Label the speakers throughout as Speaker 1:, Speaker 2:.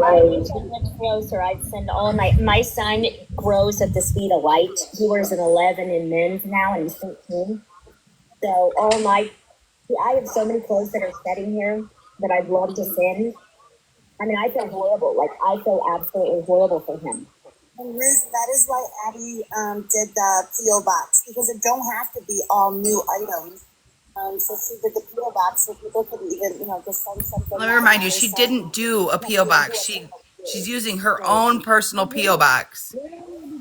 Speaker 1: Way closer. I'd send all my son grows at the speed of light. He wears an 11 in men's now, and he's 13. So I have so many clothes that are sitting here that I'd love to send. I mean, I feel horrible. Like, I feel absolutely horrible for him.
Speaker 2: And Ruth, that is why Abby did the P.O. box, because it don't have to be all new items. So she did the P.O. box so people could even, just send something.
Speaker 3: Let me remind you, she didn't do a P.O. box. She's using her own personal P.O. box.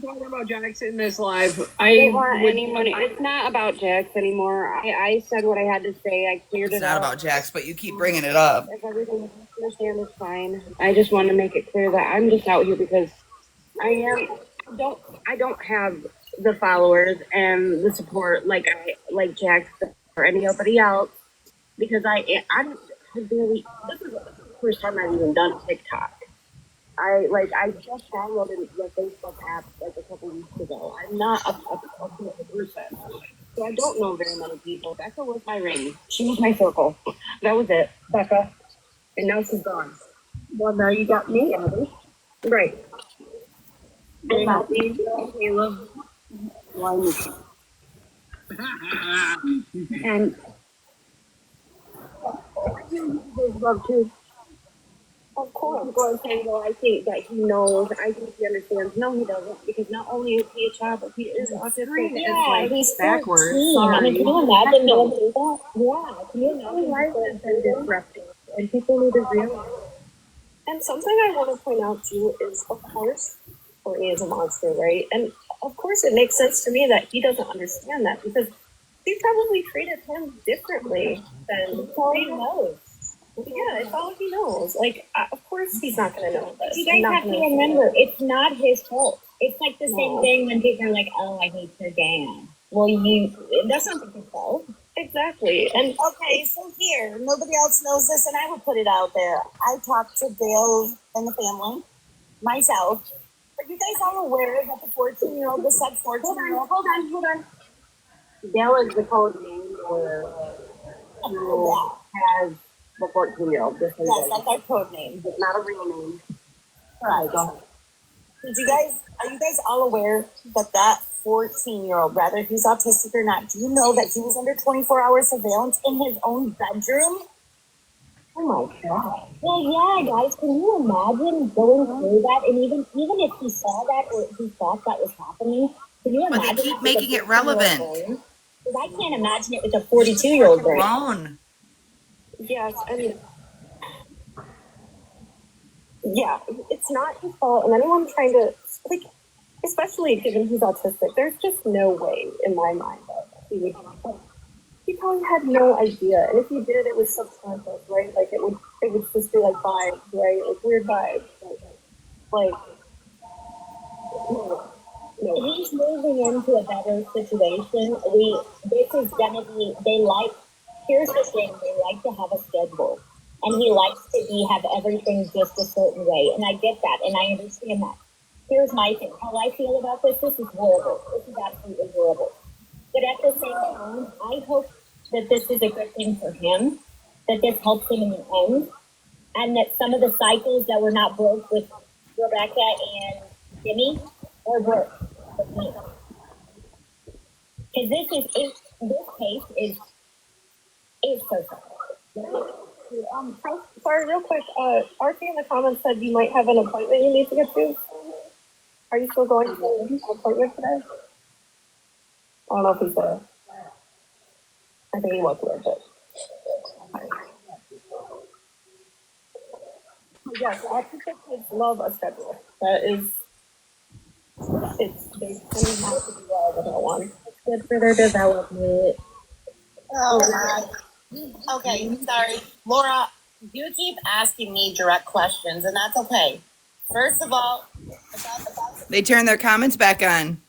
Speaker 4: Talking about Jax in this live.
Speaker 5: I don't want any money. It's not about Jax anymore. I said what I had to say. I cleared it up.
Speaker 3: It's not about Jax, but you keep bringing it up.
Speaker 5: If everything is understand, it's fine. I just want to make it clear that I'm just out here because I don't have the followers and the support like Jax or anybody else, because I barely. This is the first time I've even done TikTok. I just downloaded the Facebook app like a couple weeks ago. I'm not a person, so I don't know very many people. Becca was my ring. She was my circle. That was it, Becca. And now she's gone. Well, now you got me, Abby. Right. And got me, Caleb. And love too. Of course. People are saying, well, I think that he knows. I think he understands. No, he doesn't. Because not only is he a child, but he is autistic.
Speaker 1: Yeah,
Speaker 5: he's backwards.
Speaker 1: I mean, can you imagine going through that? Yeah, can you imagine?
Speaker 5: Life has been disrupted, and people need to realize. And something I want to point out too is, of course, Courtney is a monster, right? And of course, it makes sense to me that he doesn't understand that, because he probably treated him differently than he knows. Yeah, it's all he knows. Like, of course he's not going to know this.
Speaker 1: You guys have to remember, it's not his fault. It's like the same thing when people are like, oh, I hate your dad. Well, that's not his fault.
Speaker 5: Exactly. And
Speaker 2: okay, so here, nobody else knows this, and I will put it out there. I talked to Dale and the family, myself. Are you guys all aware that the 14-year-old, the said 14-year-old?
Speaker 5: Hold on. Dale is the code name who has the 14-year-old.
Speaker 2: Yes, that's our code name.
Speaker 5: It's not a real name.
Speaker 2: Right. Are you guys all aware that 14-year-old, whether he's autistic or not, do you know that he was under 24-hour surveillance in his own bedroom?
Speaker 1: Oh my God. Well, yeah, guys, can you imagine going through that? And even if he saw that or he thought that was happening, can you imagine?
Speaker 3: But they keep making it relevant.
Speaker 1: Because I can't imagine it with a 42-year-old brain.
Speaker 3: Grown.
Speaker 5: Yes, I mean, yeah, it's not his fault. And anyone trying to, like, especially given he's autistic, there's just no way in my mind that he probably had no idea. And if he did, it was subconscious, right? Like, it would just be like vibes, right? Like weird vibes. Like, no.
Speaker 1: He's moving into a better situation. Here's the thing, they like to have a schedule. And he likes to have everything just a certain way. And I get that, and I understand that. Here's my thing. How I feel about this is horrible. This is absolutely horrible. But at the same time, I hope that this is a good thing for him, that this helps him in the end, and that some of the cycles that were not broke with Rebecca and Jimmy are broke with me. Because this case is so sad.
Speaker 5: Sorry, real quick. RT in the comments said you might have an appointment you need to get to. Are you still going to an appointment today? I don't know if he's there. I think he was there, but. Yes, autistic kids love a schedule. They tend not to do well without one. It's good for their development.
Speaker 2: Oh my. Okay, sorry. Laura, you keep asking me direct questions, and that's okay. First of all,
Speaker 3: They turn their comments back on.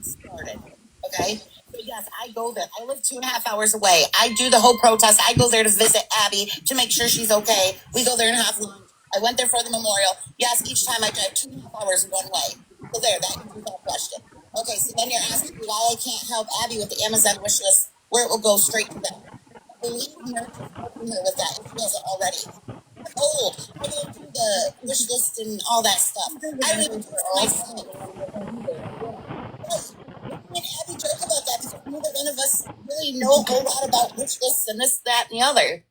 Speaker 2: started. Okay? So yes, I go there. I live 2.5 hours away. I do the whole protest. I go there to visit Abby to make sure she's okay. We go there and have lunch. I went there for the memorial. Yes, each time I drive 2.5 hours one way. So there, that answers that question. Okay, so then you're asking me why I can't help Abby with the Amazon wish list, where it will go straight to them. believe Nurse is helping her with that if she doesn't already. I'm old. I don't do the wish list and all that stuff. I don't even do it for myself. But me and Abby joke about that because neither one of us really know a whole lot about wish lists and this, that, and the other.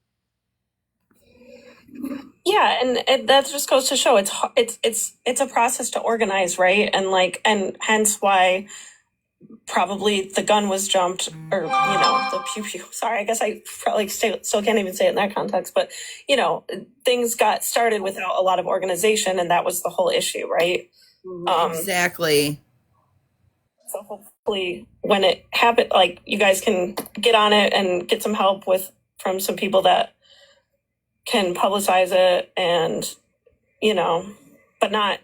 Speaker 6: Yeah, and that just goes to show it's a process to organize, right? And hence why probably the gun was jumped, or the pew pew. Sorry, I guess I probably still can't even say it in that context, but things got started without a lot of organization, and that was the whole issue, right?
Speaker 3: Exactly.
Speaker 6: So hopefully, when it happened, like, you guys can get on it and get some help from some people that can publicize it, and but not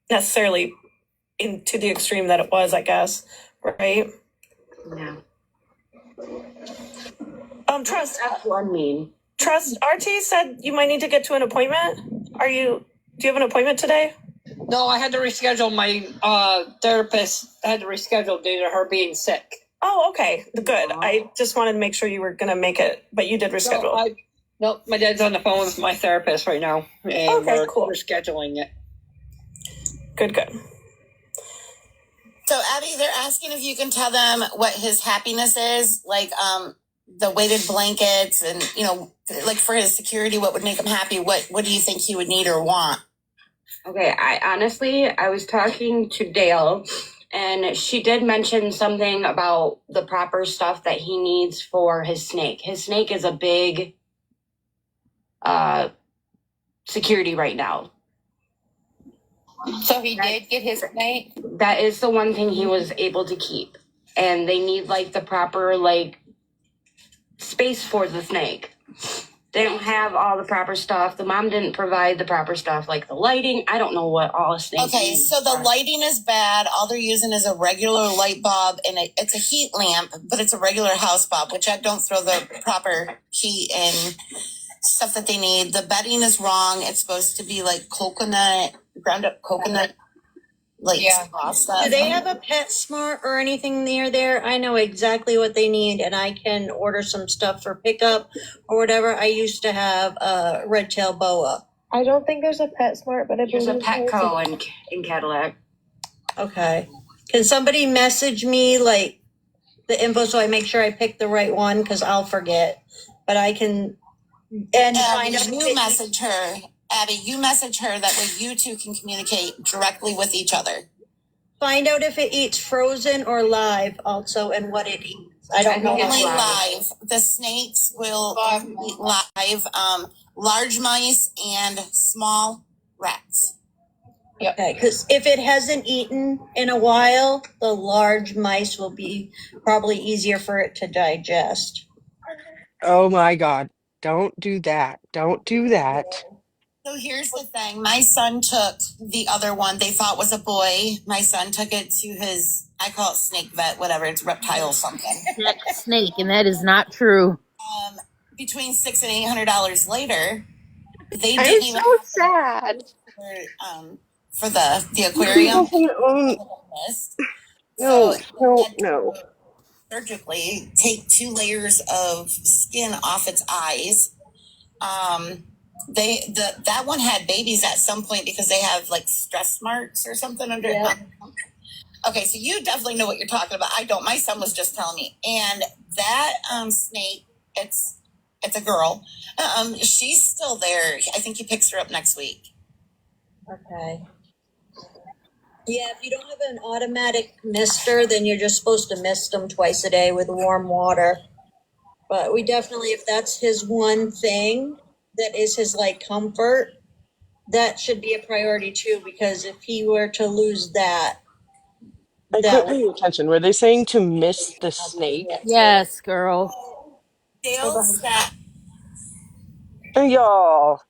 Speaker 6: necessarily into the extreme that it was, I guess, right?
Speaker 5: Yeah.
Speaker 6: Trust.
Speaker 5: That's one mean.
Speaker 6: Trust. RT said you might need to get to an appointment. Do you have an appointment today?
Speaker 4: No, I had to reschedule my therapist. I had to reschedule due to her being sick.
Speaker 6: Oh, okay. Good. I just wanted to make sure you were going to make it, but you did reschedule.
Speaker 4: No, my dad's on the phone with my therapist right now, and we're scheduling it.
Speaker 6: Good.
Speaker 2: So, Abby, they're asking if you can tell them what his happiness is, like the weighted blankets, and like for his security, what would make him happy? What do you think he would need or want?
Speaker 5: Okay, I was talking to Dale, and she did mention something about the proper stuff that he needs for his snake. His snake is a big security right now.
Speaker 7: So he did get his snake?
Speaker 5: That is the one thing he was able to keep. And they need the proper space for the snake. They don't have all the proper stuff. The mom didn't provide the proper stuff, like the lighting. I don't know what all a snake
Speaker 2: Okay,
Speaker 5: needs.
Speaker 2: so the lighting is bad. All they're using is a regular light bulb, and it's a heat lamp, but it's a regular house bulb, which I don't throw the proper heat and stuff that they need. The bedding is wrong. It's supposed to be ground up coconut, stuff.
Speaker 8: Do they have a PetSmart or anything near there? I know exactly what they need, and I can order some stuff for pickup or whatever. I used to have a red tail boa.
Speaker 9: I don't think there's a PetSmart, but
Speaker 5: there's a Petco in Cadillac.
Speaker 8: Okay. Can somebody message me the info so I make sure I pick the right one? Because I'll forget. But I can find out.
Speaker 2: You message her. Abby, you message her. That way you two can communicate directly with each other.
Speaker 8: Find out if it eats frozen or live also, and what it eats. I don't know.
Speaker 2: Only live. The snakes will eat live. Large mice and small rats.
Speaker 8: Yep. Okay, because if it hasn't eaten in a while, the large mice will be probably easier for it to digest.
Speaker 10: Oh my God. Don't do that. Don't do that.
Speaker 2: So here's the thing. My son took the other one they thought was a boy. My son took it to his, I call it snake vet, whatever. It's reptile something.
Speaker 7: That's snake, and that is not true.
Speaker 2: Between $600 and $800 later, they
Speaker 10: I'm
Speaker 2: didn't even
Speaker 10: so sad.
Speaker 2: For the aquarium.
Speaker 10: No.
Speaker 2: Surgically take 2 layers of skin off its eyes. That one had babies at some point because they have stress marks or something under. Yeah. Okay, so you definitely know what you're talking about. I don't. My son was just telling me, and that snake, it's a girl. She's still there. I think he picks her up next week.
Speaker 8: Okay. Yeah, if you don't have an automatic mister, then you're just supposed to mist them twice a day with warm water. But we definitely, if that's his one thing that is his comfort, that should be a priority too, because if he were to lose that.
Speaker 10: I couldn't pay attention. Were they saying to miss the snake?
Speaker 7: Yes, girl.
Speaker 2: Dale said.
Speaker 10: Y'all.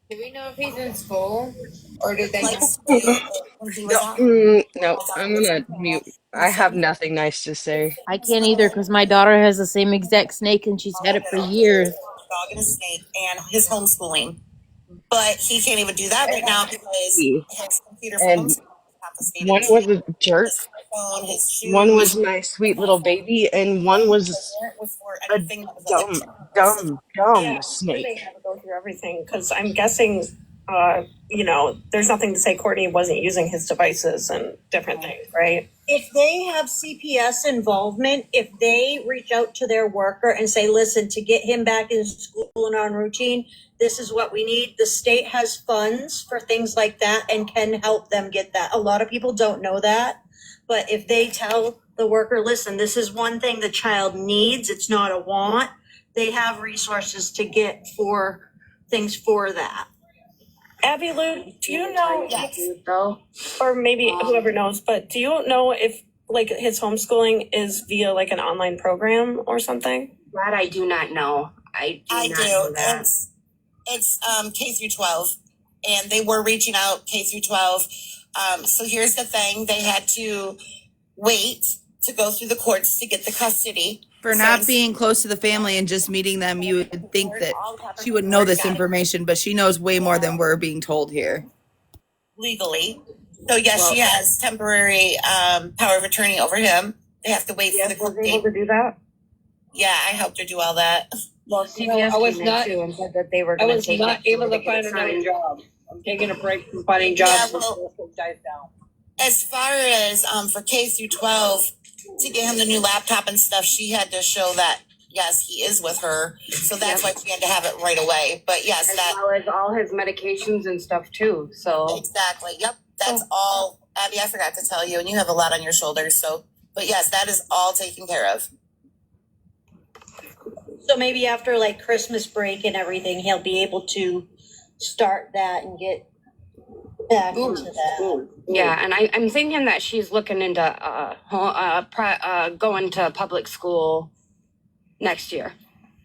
Speaker 9: Do we know if he's in school? Or did they
Speaker 10: No, I'm gonna mute. I have nothing nice to say.
Speaker 7: I can't either because my daughter has the same exact snake and she's had it for years.
Speaker 2: Dog and a snake and his homeschooling. But he can't even do that right now because his computer for homeschooling is confiscated.
Speaker 10: One was a jerk. One was my sweet little baby, and one was a dumb Dumb
Speaker 6: Yeah, I'm sure
Speaker 10: snake.
Speaker 6: they had to go through everything because I'm guessing, there's nothing to say Courtney wasn't using his devices and different things, right?
Speaker 8: If they have CPS involvement, if they reach out to their worker and say, listen, to get him back in school and on routine, this is what we need. The state has funds for things like that and can help them get that. A lot of people don't know that. But if they tell the worker, listen, this is one thing the child needs, it's not a want, they have resources to get for things for that.
Speaker 6: Abby Lou, do you know,
Speaker 2: Yes.
Speaker 5: Though.
Speaker 6: or maybe whoever knows, but do you know if like his homeschooling is via like an online program or something?
Speaker 5: That I do not know. I
Speaker 2: I
Speaker 5: not
Speaker 2: do.
Speaker 5: know that.
Speaker 2: It's K through 12, and they were reaching out K through 12. So here's the thing: they had to wait to go through the courts to get the custody.
Speaker 3: For not being close to the family and just meeting them, you would think that she would know this information, but she knows way more than we're being told here.
Speaker 2: Legally. So yes, she has temporary power of attorney over him. They have to wait for the court date.
Speaker 5: Able to do that.
Speaker 2: Yeah, I helped her do all that.
Speaker 5: Well, CVS
Speaker 4: I was
Speaker 5: came
Speaker 4: not-
Speaker 5: in too and said that they were
Speaker 4: I
Speaker 5: going
Speaker 4: was
Speaker 5: to take
Speaker 4: not
Speaker 5: it
Speaker 4: able to
Speaker 5: get
Speaker 4: find
Speaker 5: it
Speaker 4: another
Speaker 5: signed.
Speaker 4: job. I'm taking a break from finding jobs.
Speaker 2: Yeah,
Speaker 4: since
Speaker 2: well-
Speaker 4: this dies down.
Speaker 2: As far as for K through 12, to get him the new laptop and stuff, she had to show that yes, he is with her. So that's why she had to have it right away. But yes,
Speaker 5: As
Speaker 2: that
Speaker 5: well as all his medications and stuff too. So
Speaker 2: exactly. Yep, that's all. Abby, I forgot to tell you, and you have a lot on your shoulders. So, but yes, that is all taken care of.
Speaker 8: So maybe after like Christmas break and everything, he'll be able to start that and get back into that.
Speaker 5: yeah, and I'm thinking that she's looking into going to public school next year.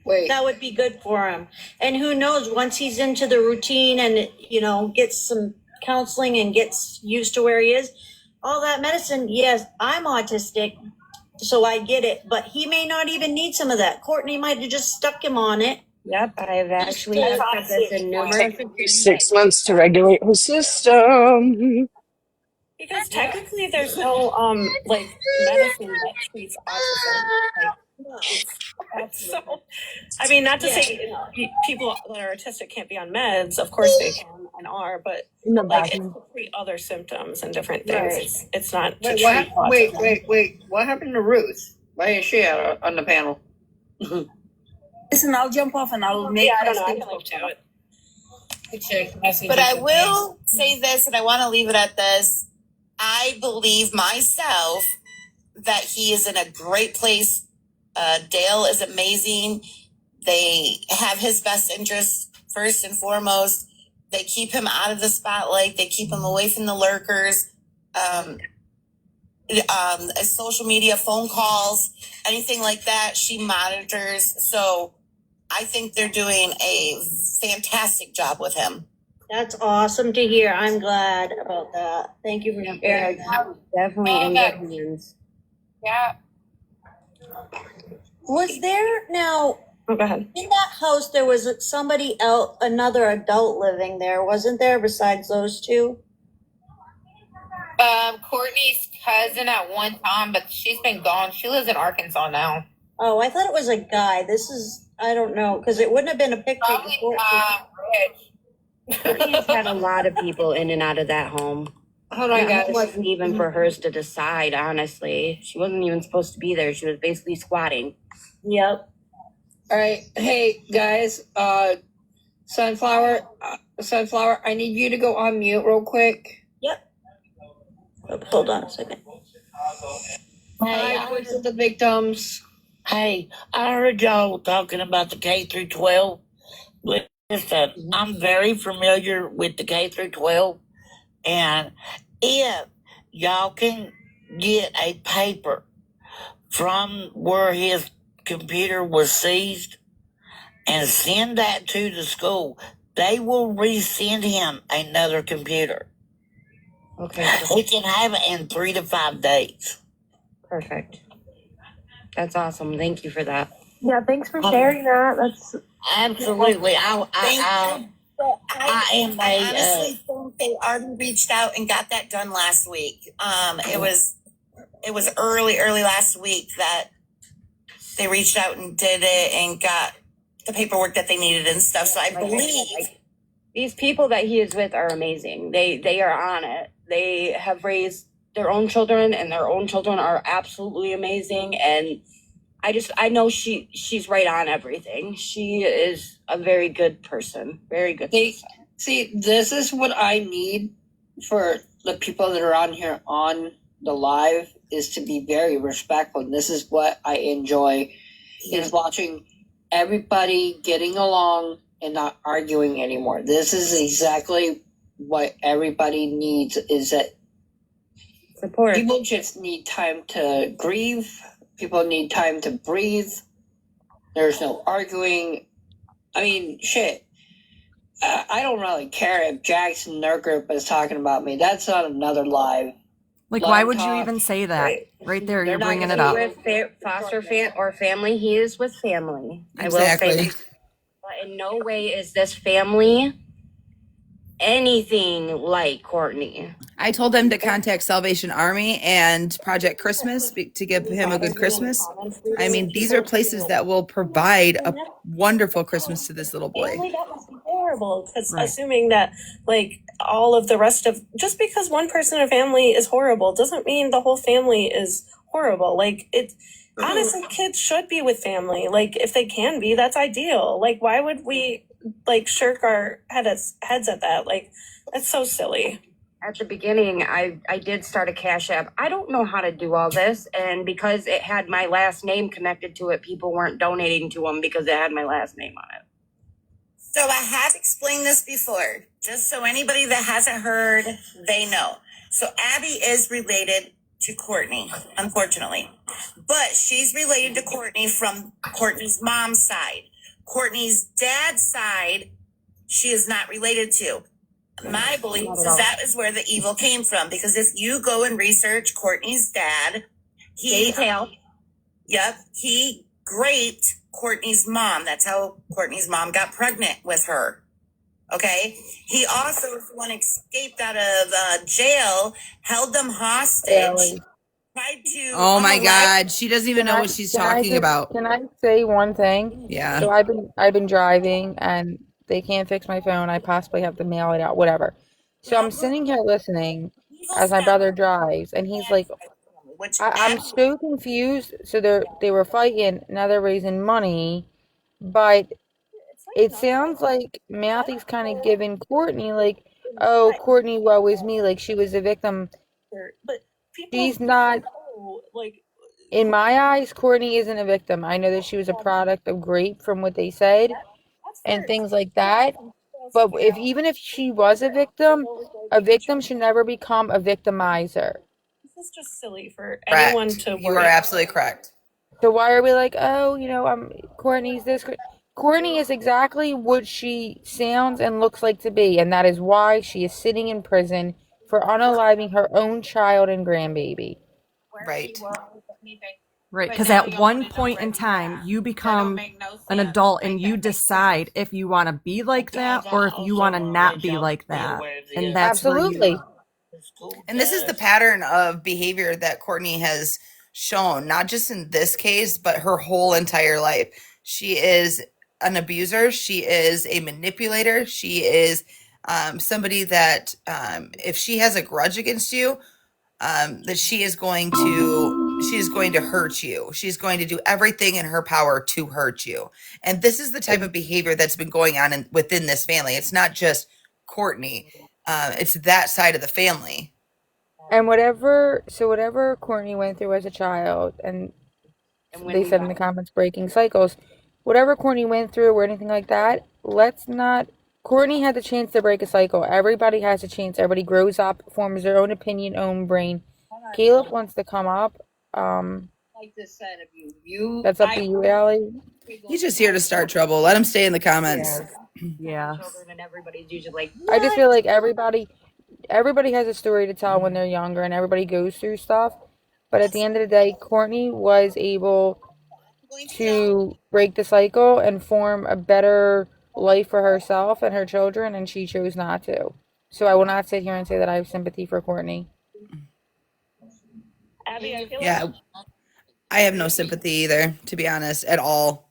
Speaker 4: Wait,
Speaker 8: That would be good for him. And who knows, once he's into the routine and, gets some counseling and gets used to where he is, all that medicine, yes, I'm autistic, so I get it, but he may not even need some of that. Courtney might have just stuck him on it.
Speaker 5: Yep, I've actually
Speaker 8: That's
Speaker 5: said this in numerous.
Speaker 10: 6 months to regulate her system.
Speaker 6: Because technically there's no medicine that treats autism. So, I mean, not to say people that are autistic can't be on meds. Of course they can and are, but like it's to treat other symptoms and different things.
Speaker 8: Right.
Speaker 6: It's not to
Speaker 4: wait,
Speaker 6: treat autism.
Speaker 4: wait. What happened to Ruth? Why is she on the panel?
Speaker 11: Listen, I'll jump off and I'll make.
Speaker 6: I don't know. I can look to it.
Speaker 2: But I will say this, and I want to leave it at this. I believe myself that he is in a great place. Dale is amazing. They have his best interests first and foremost. They keep him out of the spotlight. They keep him away from the lurkers. Social media, phone calls, anything like that, she monitors. So I think they're doing a fantastic job with him.
Speaker 8: That's awesome to hear. I'm glad about that. Thank you for sharing that.
Speaker 5: Definitely in good hands.
Speaker 9: Yeah.
Speaker 8: Was there now
Speaker 6: Oh, go ahead.
Speaker 8: in that house there was somebody else, another adult living there, wasn't there, besides those two?
Speaker 9: Courtney's cousin at one time, but she's been gone. She lives in Arkansas now.
Speaker 8: Oh, I thought it was a guy. This is, I don't know, because it wouldn't have been a picture
Speaker 9: Probably
Speaker 8: before.
Speaker 9: Rich.
Speaker 5: Courtney's had a lot of people in and out of that home.
Speaker 4: Hold on,
Speaker 5: It
Speaker 4: guys.
Speaker 5: wasn't even for hers to decide, honestly. She wasn't even supposed to be there. She was basically squatting.
Speaker 8: Yep.
Speaker 4: All right, hey guys. Sunflower, I need you to go on mute real quick.
Speaker 8: Yep. Oh, hold on a second.
Speaker 4: Hi, voice of the victims.
Speaker 12: Hey, I heard y'all talking about the K through 12. Listen, I'm very familiar with the K through 12, and if y'all can get a paper from where his computer was seized and send that to the school, they will resend him another computer.
Speaker 5: Okay,
Speaker 12: He can have it in 3 to 5 days.
Speaker 5: perfect. That's awesome. Thank you for that.
Speaker 6: Yeah, thanks for sharing that. That's
Speaker 12: Absolutely.
Speaker 2: I
Speaker 12: am
Speaker 2: honestly think they already reached out and got that done last week. It was early last week that they reached out and did it and got the paperwork that they needed and stuff. So I believe
Speaker 5: these people that he is with are amazing. They are on it. They have raised their own children, and their own children are absolutely amazing. And I know she's right on everything. She is a very good person. Very good person.
Speaker 4: See, this is what I need for the people that are on here on the live, is to be very respectful. And this is what I enjoy, is watching everybody getting along and not arguing anymore. This is exactly what everybody needs, is that
Speaker 5: Support.
Speaker 4: people just need time to grieve. People need time to breathe. There's no arguing. I mean, shit. I don't really care if Jackson and their group is talking about me. That's on another live.
Speaker 13: Like,
Speaker 4: Live
Speaker 13: why would you
Speaker 4: talk.
Speaker 13: even say that? Right there,
Speaker 4: They're
Speaker 13: you're
Speaker 4: not
Speaker 13: bringing
Speaker 4: gonna
Speaker 13: it up.
Speaker 5: With foster or family, he is with family. I will
Speaker 3: Exactly.
Speaker 5: say that. But in no way is this family anything like Courtney.
Speaker 3: I told them to contact Salvation Army and Project Christmas to give him a good Christmas. I mean, these are places that will provide a wonderful Christmas to this little boy.
Speaker 6: Family, that must be horrible. Because assuming that, like, all of the rest of, just because one person in a family is horrible doesn't mean the whole family is horrible. Like, honestly, kids should be with family. Like, if they can be, that's ideal. Like, why would we, like, shirk our heads at that? Like, that's so silly.
Speaker 5: At the beginning, I did start a Cash App. I don't know how to do all this, and because it had my last name connected to it, people weren't donating to them because it had my last name on it.
Speaker 2: So I have explained this before, just so anybody that hasn't heard, they know. So Abby is related to Courtney, unfortunately. But she's related to Courtney from Courtney's mom's side. Courtney's dad's side, she is not related to. My belief is that is where the evil came from, because if you go and research Courtney's dad, he raped Courtney's mom. That's how Courtney's mom got pregnant with her. Okay. He also, if one escaped out of jail, held them hostage. Tried to.
Speaker 3: Oh my God, she doesn't even know what she's talking about.
Speaker 7: Can I say one thing?
Speaker 3: Yeah.
Speaker 7: So I've been driving and they can't fix my phone. I possibly have to mail it out, whatever. So I'm sitting here listening as my brother drives, and he's like, I'm so confused. So they were fighting, now they're raising money, but it sounds like Matthew's kind of giving Courtney, like, oh, Courtney, woe is me, like she was a victim.
Speaker 6: But
Speaker 7: She's not.
Speaker 6: like,
Speaker 7: In my eyes, Courtney isn't a victim. I know that she was a product of grape from what they said and things like that. But even if she was a victim should never become a victimizer.
Speaker 6: this is just silly for anyone to worry.
Speaker 3: You are absolutely correct.
Speaker 7: So why are we like, oh, Courtney's this? Courtney is exactly what she sounds and looks like to be, and that is why she is sitting in prison for unaliving her own child and grandbaby.
Speaker 3: Right.
Speaker 13: Right, because at one point in time, you become an adult and you decide if you want to be like that or if you want to not be like that. And that's
Speaker 7: absolutely.
Speaker 3: And this is the pattern of behavior that Courtney has shown, not just in this case, but her whole entire life. She is an abuser. She is a manipulator. She is somebody that if she has a grudge against you, that she is going to hurt you. She's going to do everything in her power to hurt you. And this is the type of behavior that's been going on within this family. It's not just Courtney. It's that side of the family.
Speaker 7: And whatever Courtney went through as a child, and they said in the comments, breaking cycles, whatever Courtney went through or anything like that, Courtney had the chance to break a cycle. Everybody has a chance. Everybody grows up, forms their own opinion, own brain. Caleb wants to come up.
Speaker 4: Like this said of you.
Speaker 7: That's up to you, Allie.
Speaker 3: He's just here to start trouble. Let him stay in the comments.
Speaker 13: Yeah.
Speaker 5: And everybody's usually like,
Speaker 7: I just feel like everybody has a story to tell when they're younger, and everybody goes through stuff. But at the end of the day, Courtney was able to break the cycle and form a better life for herself and her children, and she chose not to. So I will not sit here and say that I have sympathy for Courtney.
Speaker 6: Abby, I feel
Speaker 3: Yeah. I have no sympathy either, to be honest, at all.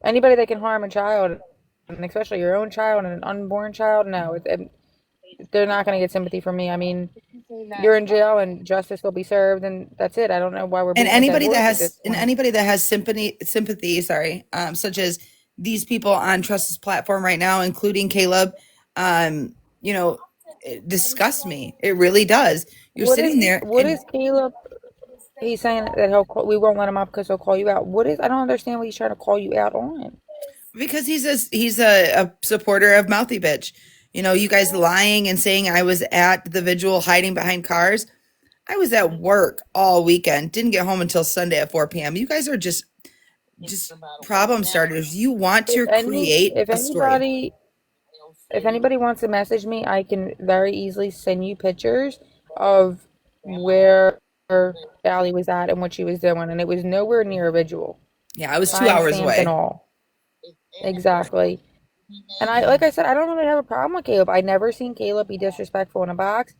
Speaker 7: Anybody that can harm a child, and especially your own child and an unborn child, no, they're not going to get sympathy from me. I mean, you're in jail and justice will be served, and that's it. I don't know why we're
Speaker 3: And
Speaker 7: beating a dead horse at this point.
Speaker 3: anybody that has sympathy, sorry, such as these people on Trust's platform right now, including Caleb, you know, it disgusts me. It really does. You're sitting there
Speaker 7: What
Speaker 3: and
Speaker 7: is Caleb? He's saying that we won't let him up because he'll call you out. I don't understand what he's trying to call you out on.
Speaker 3: because he's a supporter of Mouthy Bitch. You know, you guys lying and saying I was at the vigil hiding behind cars. I was at work all weekend. Didn't get home until Sunday at 4 p.m. You guys are just problem starters. You want to create
Speaker 7: If
Speaker 3: a story.
Speaker 7: anybody wants to message me, I can very easily send you pictures of where Allie was at and what she was doing, and it was nowhere near a visual.
Speaker 3: Yeah, I was 2 hours
Speaker 7: Timestamps and
Speaker 3: away.
Speaker 7: all. Exactly. And like I said, I don't really have a problem with Caleb. I never seen Caleb be disrespectful in a box.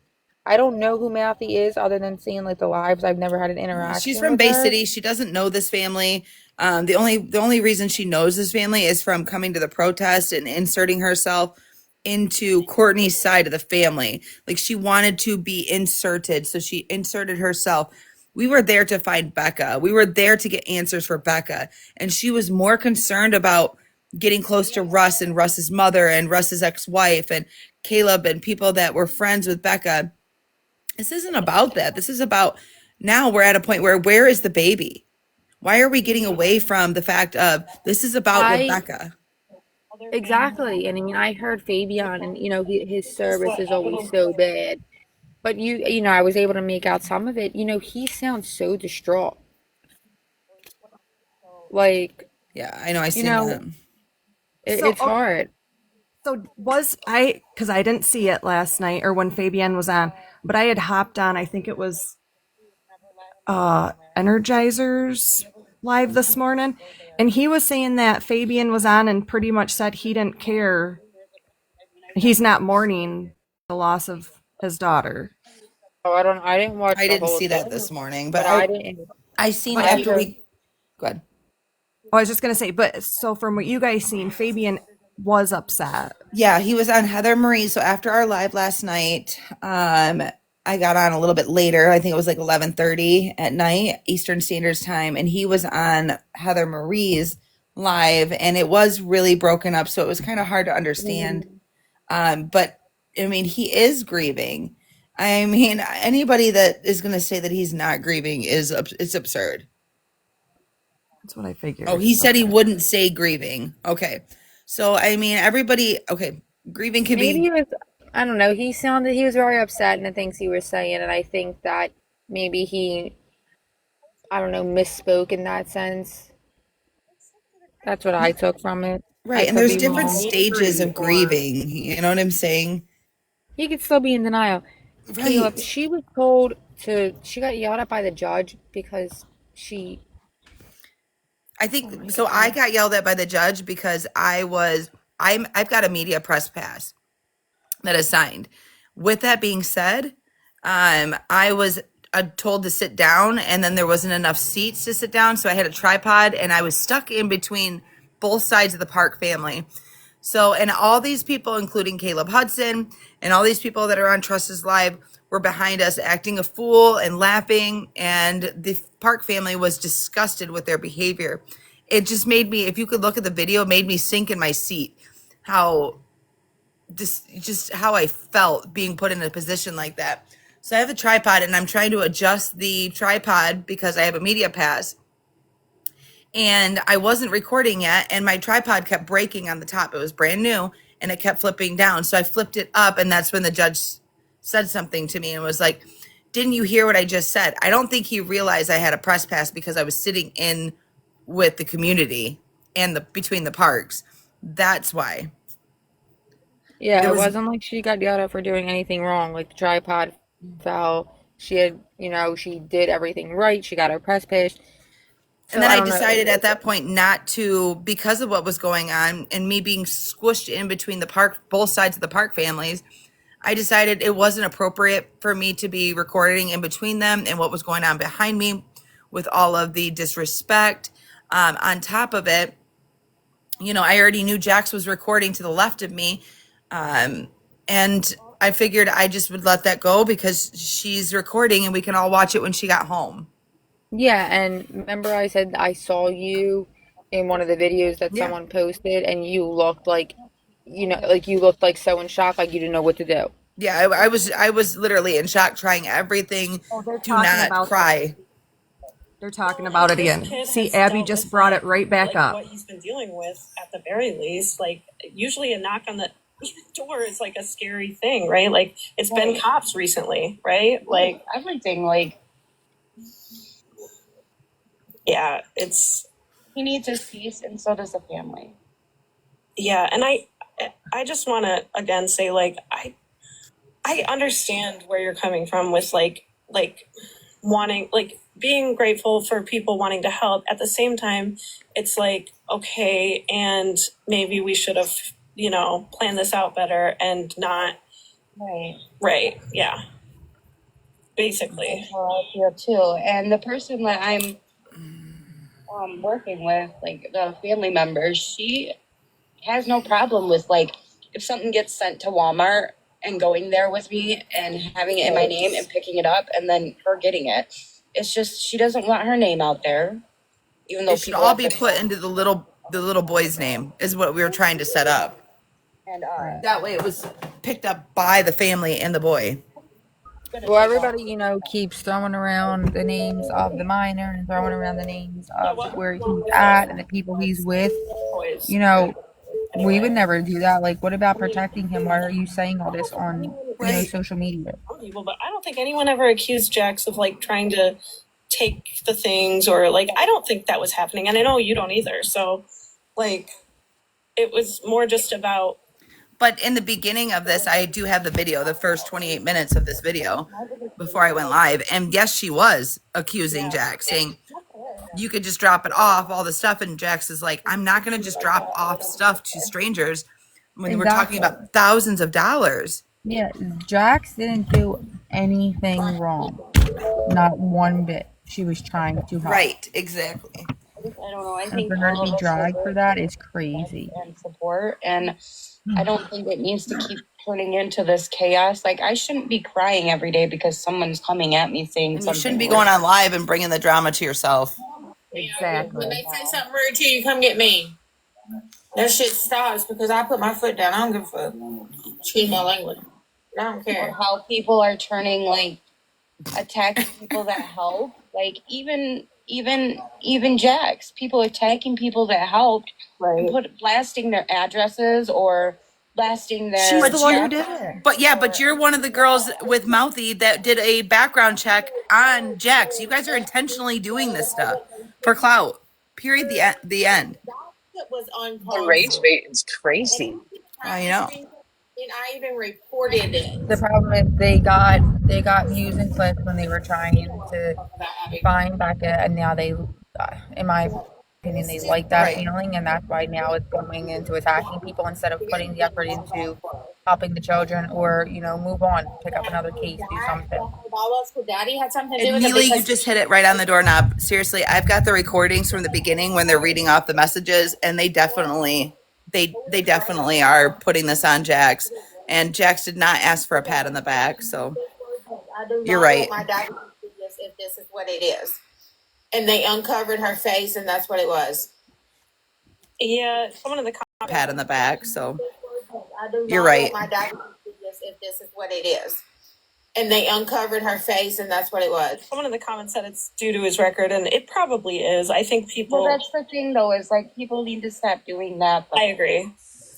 Speaker 7: I don't know who Mouthy is other than seeing like the lives. I've never had an
Speaker 3: She's
Speaker 7: interaction
Speaker 3: from
Speaker 7: with
Speaker 3: Bay
Speaker 7: her.
Speaker 3: City. She doesn't know this family. The only reason she knows this family is from coming to the protest and inserting herself into Courtney's side of the family. Like she wanted to be inserted, so she inserted herself. We were there to find Becca. We were there to get answers for Becca, and she was more concerned about getting close to Russ and Russ's mother and Russ's ex-wife and Caleb and people that were friends with Becca. This isn't about that. This is about now we're at a point where is the baby? Why are we getting away from the fact of this is about Rebecca?
Speaker 7: Exactly. And I mean, I heard Fabian, and his service is always so bad. But I was able to make out some of it. He sounds so distraught. Like,
Speaker 3: Yeah, I know. I seen that.
Speaker 7: it's hard.
Speaker 13: So because I didn't see it last night or when Fabienne was on, but I had hopped on, I think it was Energizers live this morning, and he was saying that Fabian was on and pretty much said he didn't care. He's not mourning the loss of his daughter.
Speaker 7: Oh, I didn't watch
Speaker 3: I
Speaker 7: the
Speaker 3: didn't
Speaker 7: whole
Speaker 3: see that
Speaker 7: thing,
Speaker 3: this morning,
Speaker 7: but
Speaker 3: but
Speaker 7: I didn't.
Speaker 3: I seen
Speaker 13: But
Speaker 3: after we go ahead.
Speaker 13: I was just gonna say, but so from what you guys seen, Fabian was upset.
Speaker 3: Yeah, he was on Heather Marie. So after our live last night, I got on a little bit later. I think it was like 11:30 at night Eastern Standard Time, and he was on Heather Marie's live, and it was really broken up, so it was kind of hard to understand. But I mean, he is grieving. I mean, anybody that is going to say that he's not grieving it's absurd.
Speaker 13: That's what I figured.
Speaker 3: Oh, he said he wouldn't say grieving. Okay. So, I mean, everybody, okay, grieving can
Speaker 7: Maybe
Speaker 3: be,
Speaker 7: he was. I don't know. He was very upset in the things he was saying, and I think that maybe he, I don't know, misspoke in that sense. That's what I took from it. I
Speaker 3: right. And
Speaker 7: could
Speaker 3: there's
Speaker 7: be
Speaker 3: different
Speaker 7: wrong.
Speaker 3: stages of grieving. You know what I'm saying?
Speaker 7: He could still be in denial. Caleb,
Speaker 3: Right.
Speaker 7: she got yelled at by the judge because
Speaker 3: I think so. I got yelled at by the judge because I've got a media press pass that is signed. With that being said, I was told to sit down, and then there wasn't enough seats to sit down, so I had a tripod, and I was stuck in between both sides of the Park family. So, and all these people, including Caleb Hudson, and all these people that are on Trust's Live, were behind us acting a fool and laughing, and the Park family was disgusted with their behavior. It just made me, if you could look at the video, made me sink in my seat. How just how I felt being put in a position like that. So I have a tripod, and I'm trying to adjust the tripod because I have a media pass, and I wasn't recording yet, and my tripod kept breaking on the top. It was brand new, and it kept flipping down. So I flipped it up, and that's when the judge said something to me and was like, "Didn't you hear what I just said?" I don't think he realized I had a press pass because I was sitting in with the community and the between the parks. That's why.
Speaker 7: Yeah,
Speaker 3: There
Speaker 7: it
Speaker 3: was
Speaker 7: wasn't like she got yelled at for doing anything wrong. Like the tripod fell. She had, she did everything right. She got her press pass.
Speaker 3: And
Speaker 7: So
Speaker 3: then
Speaker 7: I
Speaker 3: I
Speaker 7: don't
Speaker 3: decided
Speaker 7: know.
Speaker 3: at that point not to, because of what was going on and me being squished in between the park, both sides of the Park families, I decided it wasn't appropriate for me to be recording in between them and what was going on behind me with all of the disrespect. On top of it, I already knew Jax was recording to the left of me. And I figured I just would let that go because she's recording and we can all watch it when she got home.
Speaker 7: Yeah, and remember I said I saw you in one of the videos that
Speaker 3: Yeah.
Speaker 7: someone posted, and you looked like, like you looked like so in shock, like you didn't know what to do.
Speaker 3: Yeah, I was literally in shock, trying everything.
Speaker 13: Oh, they're
Speaker 3: Do
Speaker 13: talking
Speaker 3: not
Speaker 13: about that.
Speaker 3: cry.
Speaker 13: They're talking about it again. See, Abby just brought it right back up.
Speaker 6: What he's been dealing with, at the very least, like usually a knock on the door is like a scary thing, right? Like it's been cops recently, right? Like
Speaker 7: Everything, like
Speaker 6: yeah, it's
Speaker 7: he needs his peace, and so does the family.
Speaker 6: yeah, and I just want to again say like I understand where you're coming from with like wanting like being grateful for people wanting to help. At the same time, it's like okay, and maybe we should have planned this out better and not right yeah basically.
Speaker 7: That's how I feel too. And the person that I'm working with, like the family member, she has no problem with like if something gets sent to Walmart and going there with me and having it in my name and picking it up and then her getting it. It's just she doesn't want her name out there, even though
Speaker 3: It should
Speaker 7: people
Speaker 3: all
Speaker 7: have
Speaker 3: be
Speaker 7: been
Speaker 3: put into the little boy's name is what we were trying to set up.
Speaker 7: and
Speaker 3: That way it was picked up by the family and the boy.
Speaker 7: well, everybody, keeps throwing around the names of the minor and throwing around the names of where he's at and the people he's with. We would never do that. Like, what about protecting him? Why are you saying all this on, social media?
Speaker 6: But I don't think anyone ever accused Jax of like trying to take the things or like I don't think that was happening, and I know you don't either. So like it was more just about.
Speaker 3: But in the beginning of this, I do have the video, the first 28 minutes of this video before I went live. And yes, she was accusing Jax, saying you could just drop it off, all the stuff. And Jax is like, I'm not going to just drop off stuff to strangers when we're talking about thousands of dollars.
Speaker 7: Yeah, Jax didn't do anything wrong. Not one bit. She was trying to help.
Speaker 3: Right, exactly.
Speaker 7: I don't know. I think for her to be dragged for that is crazy. And support, and I don't think it needs to keep turning into this chaos. Like I shouldn't be crying every day because someone's coming at me saying
Speaker 3: And
Speaker 7: something.
Speaker 3: you shouldn't be going on live and bringing the drama to yourself.
Speaker 7: Exactly.
Speaker 9: When they say something rude to you, come get me. That shit stops because I put my foot down. I don't give a fuck. Excuse my language. I don't care.
Speaker 7: Or how people are turning like attacking people that help. Like even Jax, people attacking people that helped, and blasting their addresses or blasting their.
Speaker 13: She's the one who did it.
Speaker 3: But you're one of the girls with Mouthy that did a background check on Jax. You guys are intentionally doing this stuff for clout. Period. The end.
Speaker 9: It was on
Speaker 10: The rage bait is crazy.
Speaker 3: I know.
Speaker 9: And I even reported it.
Speaker 7: The problem is they got views and clicks when they were trying to find Becca, and now they, in my opinion, they like that feeling, and that's why now it's going into attacking people instead of putting the effort into helping the children or move on, pick up another case, do something.
Speaker 9: Daddy had something to do
Speaker 3: And
Speaker 9: with it.
Speaker 3: Neely, you just hit it right on the doorknob. Seriously, I've got the recordings from the beginning when they're reading off the messages, and they definitely are putting this on Jax. And Jax did not ask for a pat on the back, so you're right.
Speaker 9: My daddy did this if this is what it is. And they uncovered her face, and that's what it was.
Speaker 6: Yeah, someone in the
Speaker 3: Pat on the back, so you're right.
Speaker 9: My daddy did this if this is what it is. And they uncovered her face, and that's what it was.
Speaker 6: Someone in the comments said it's due to his record, and it probably is. I think people.
Speaker 7: Well, that's the thing, though, is like people need to stop doing that.
Speaker 6: I agree.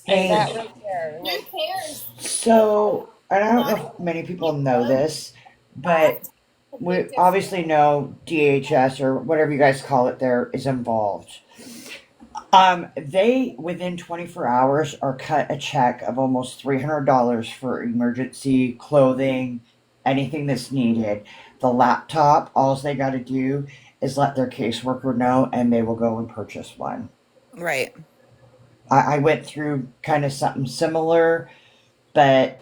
Speaker 7: And that right there.
Speaker 9: Who cares?
Speaker 14: So, I don't know if many people know this, but we obviously know DHS or whatever you guys call it there is involved. They within 24 hours are cut a check of almost $300 for emergency clothing, anything that's needed. The laptop, all they got to do is let their caseworker know, and they will go and purchase one.
Speaker 3: Right.
Speaker 14: I went through kind of something similar, but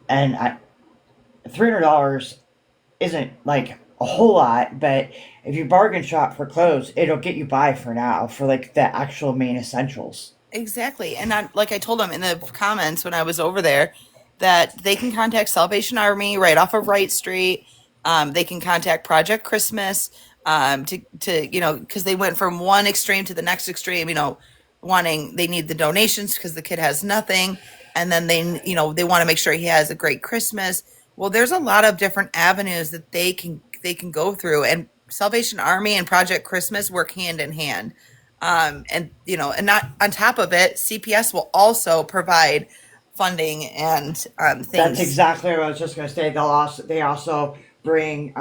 Speaker 14: $300 isn't like a whole lot, but if you bargain shop for clothes, it'll get you by for now for like the actual main essentials.
Speaker 3: Exactly. And like I told them in the comments when I was over there, that they can contact Salvation Army right off of Wright Street. They can contact Project Christmas, because they went from one extreme to the next extreme, they need the donations because the kid has nothing. And then they want to make sure he has a great Christmas. Well, there's a lot of different avenues that they can go through, and Salvation Army and Project Christmas work hand in hand. And not on top of it, CPS will also provide funding and
Speaker 14: That's
Speaker 3: things.
Speaker 14: exactly what I was just gonna say. They also bring.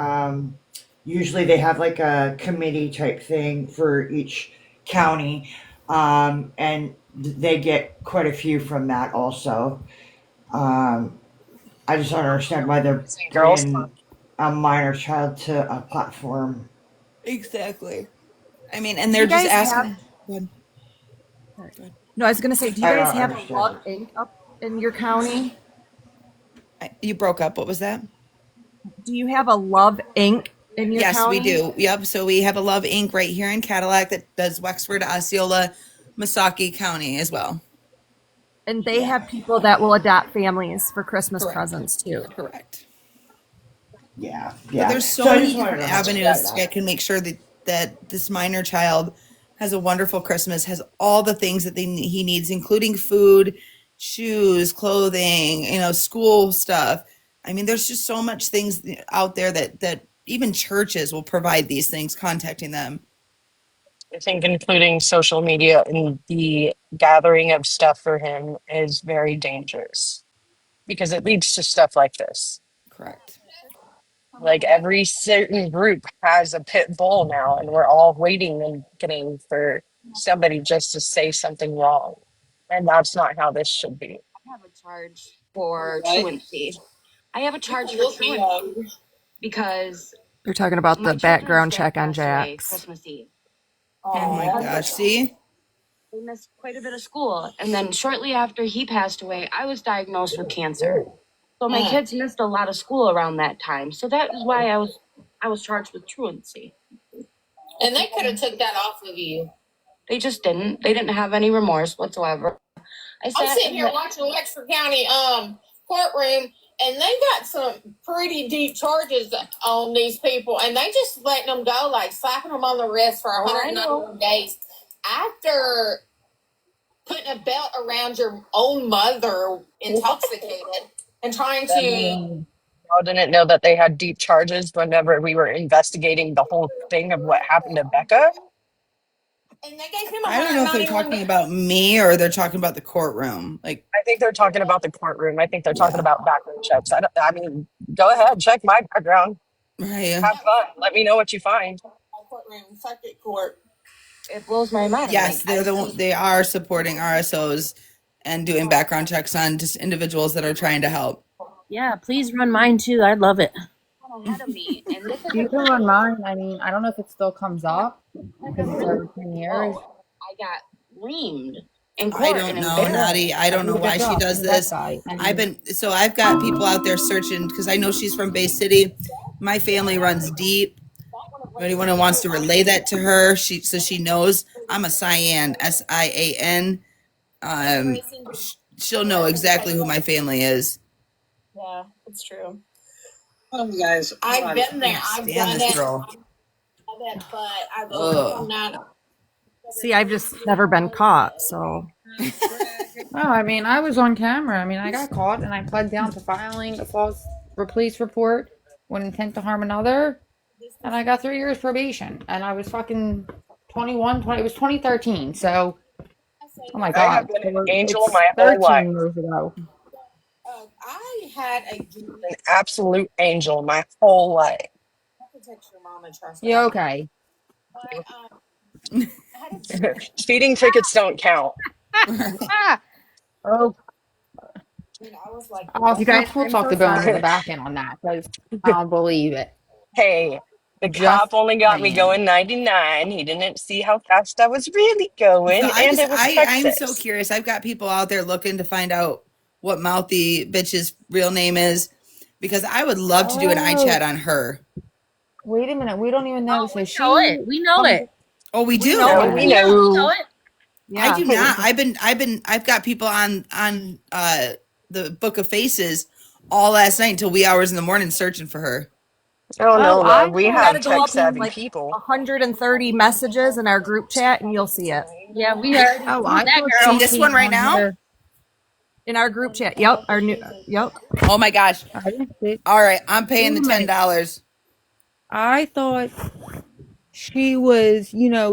Speaker 14: Usually they have like a committee type thing for each county, and they get quite a few from that also. Um, I just don't understand why they're
Speaker 12: Girls.
Speaker 14: bringing a minor child to a platform.
Speaker 3: Exactly. I mean, and
Speaker 13: Do
Speaker 3: they're
Speaker 13: you
Speaker 3: just
Speaker 13: guys
Speaker 3: asking.
Speaker 13: have?
Speaker 3: Go ahead. All right, go ahead.
Speaker 13: No, I was gonna say, do you
Speaker 14: I
Speaker 13: guys
Speaker 14: don't
Speaker 13: have a
Speaker 14: understand
Speaker 13: Love
Speaker 14: it.
Speaker 13: Inc. up in your county?
Speaker 3: You broke up. What was that?
Speaker 13: Do you have a Love Inc. in your
Speaker 3: Yes, we
Speaker 13: county?
Speaker 3: do. Yep. So we have a Love Inc. right here in Cadillac that does Wexford, Osceola, Misaki County as well.
Speaker 13: And they have people that will adopt families for Christmas
Speaker 3: Correct.
Speaker 13: presents too.
Speaker 3: Correct.
Speaker 14: Yeah,
Speaker 3: But
Speaker 14: yeah.
Speaker 3: there's
Speaker 14: So
Speaker 3: so
Speaker 14: I
Speaker 3: many
Speaker 14: just wanted
Speaker 3: different
Speaker 14: to highlight
Speaker 3: avenues
Speaker 14: that.
Speaker 3: that can make sure that this minor child has a wonderful Christmas, has all the things that he needs, including food, shoes, clothing, school stuff. I mean, there's just so much things out there that even churches will provide these things, contacting them.
Speaker 10: I think including social media in the gathering of stuff for him is very dangerous because it leads to stuff like this.
Speaker 3: Correct.
Speaker 10: Like every certain group has a pit bull now, and we're all waiting and getting for somebody just to say something wrong. And that's not how this should be.
Speaker 5: I have a charge for
Speaker 4: What?
Speaker 5: truancy. I have a charge
Speaker 9: People
Speaker 5: for
Speaker 9: look me up.
Speaker 5: truancy because
Speaker 13: You're talking about
Speaker 5: my
Speaker 13: the
Speaker 5: children's
Speaker 13: background
Speaker 5: dad
Speaker 13: check on
Speaker 5: passed away
Speaker 13: Jax.
Speaker 5: Christmas Eve.
Speaker 3: Oh
Speaker 5: And
Speaker 3: my
Speaker 9: Oh,
Speaker 5: because
Speaker 3: gosh. See?
Speaker 5: they missed quite a bit of school. And then shortly after he passed away, I was diagnosed with cancer. So my kids missed a lot of school around that time. So that is why I was charged with truancy.
Speaker 9: and they could have took that off of you.
Speaker 5: They just didn't. They didn't have any remorse whatsoever.
Speaker 9: I'm sitting here watching Wexford County courtroom, and they got some pretty deep charges on these people, and they just letting them go, like slapping them on the wrist for 191 days after putting a belt around your own mother, intoxicated, and trying
Speaker 10: I
Speaker 9: to.
Speaker 10: mean, y'all didn't know that they had deep charges whenever we were investigating the whole thing of what happened to Becca.
Speaker 9: And they gave him
Speaker 3: I don't know if they're
Speaker 9: 191
Speaker 3: talking
Speaker 9: days.
Speaker 3: about me or they're talking about the courtroom. Like,
Speaker 10: I think they're talking about the courtroom. I think they're talking
Speaker 3: yeah.
Speaker 10: about background checks. I mean, go ahead, check my background.
Speaker 3: Right.
Speaker 10: Have fun. Let me know what you find.
Speaker 9: Courtroom, circuit court.
Speaker 5: It blows my mind.
Speaker 3: Yes, they are supporting RSOs and doing background checks on just individuals that are trying to help.
Speaker 11: Yeah, please run mine too. I'd love it.
Speaker 5: Ahead of me, and this is
Speaker 7: You can run mine. I mean, I don't know if it still comes up because it's every 10 years.
Speaker 5: I got reamed in
Speaker 3: I
Speaker 5: court
Speaker 3: don't
Speaker 5: and
Speaker 3: know,
Speaker 5: embarrassed.
Speaker 3: Nadi. I don't know why she does this. I've got people out there searching because I know she's from Bay City. My family runs deep. Anyone who wants to relay that to her, she knows I'm a Cyan, SIAN. She'll know exactly who my family is.
Speaker 6: Yeah, it's true.
Speaker 4: Hold on, guys. Hold
Speaker 9: I've
Speaker 4: on.
Speaker 9: been there. I've
Speaker 3: Stand
Speaker 9: done
Speaker 3: this
Speaker 9: it.
Speaker 3: girl.
Speaker 9: But I've
Speaker 3: Ugh.
Speaker 9: overcome that.
Speaker 13: See, I've just never been caught, so
Speaker 7: No, I mean, I was on camera. I mean, I got caught and I pled down to filing a false police report with intent to harm another. And I got 3 years probation. And I was fucking 21, 20, it was 2013. So, oh my
Speaker 10: I have
Speaker 7: God.
Speaker 10: been
Speaker 7: So
Speaker 10: an angel
Speaker 7: it's
Speaker 10: my whole
Speaker 7: 13
Speaker 10: life.
Speaker 7: years ago.
Speaker 9: I had a
Speaker 10: An absolute angel my whole life.
Speaker 9: protect your mom and trust
Speaker 7: Yeah,
Speaker 9: her.
Speaker 7: okay.
Speaker 9: But I had a
Speaker 10: Speeding tickets don't count.
Speaker 7: Oh,
Speaker 9: I was like,
Speaker 13: you guys,
Speaker 7: we'll
Speaker 13: I'm
Speaker 7: talk
Speaker 13: so
Speaker 7: the bones in the
Speaker 13: sorry.
Speaker 7: back end on that because I don't believe it.
Speaker 10: Hey, the
Speaker 7: Just
Speaker 10: cop only got me
Speaker 7: saying.
Speaker 10: going 99. He didn't see how fast I was really
Speaker 3: So
Speaker 10: going, and it was
Speaker 3: I'm so
Speaker 10: Texas.
Speaker 3: curious. I've got people out there looking to find out what Mouthy Bitch's real name is because I would love to do an
Speaker 7: Oh,
Speaker 3: iChat on her.
Speaker 7: Wait a minute. We don't even know. So
Speaker 15: We
Speaker 7: she
Speaker 15: know it. We know it.
Speaker 3: Oh, we do.
Speaker 7: know
Speaker 10: No,
Speaker 7: it.
Speaker 10: we
Speaker 15: Yeah, we know
Speaker 10: know.
Speaker 15: it.
Speaker 3: I
Speaker 13: Yeah.
Speaker 3: do not. I've got people on the Book of Faces all last night until wee hours in the morning searching for her.
Speaker 10: Oh
Speaker 13: Oh,
Speaker 10: no,
Speaker 13: I
Speaker 10: love. We
Speaker 13: you got
Speaker 10: have
Speaker 13: to go
Speaker 10: tech
Speaker 13: up
Speaker 10: savvy
Speaker 13: like
Speaker 10: people.
Speaker 13: 130 messages in our group chat, and you'll see it
Speaker 15: Yeah, we already
Speaker 7: Oh,
Speaker 15: see
Speaker 7: I
Speaker 15: that
Speaker 7: thought
Speaker 3: In
Speaker 7: she
Speaker 15: girl.
Speaker 3: this one
Speaker 7: came
Speaker 3: right
Speaker 7: on
Speaker 3: now?
Speaker 7: here.
Speaker 13: in our group chat. Yep, our new. Yep.
Speaker 3: Oh my gosh.
Speaker 7: I didn't see.
Speaker 3: All right, I'm paying
Speaker 7: Wait
Speaker 3: the
Speaker 7: a minute.
Speaker 3: $10.
Speaker 7: I thought she was,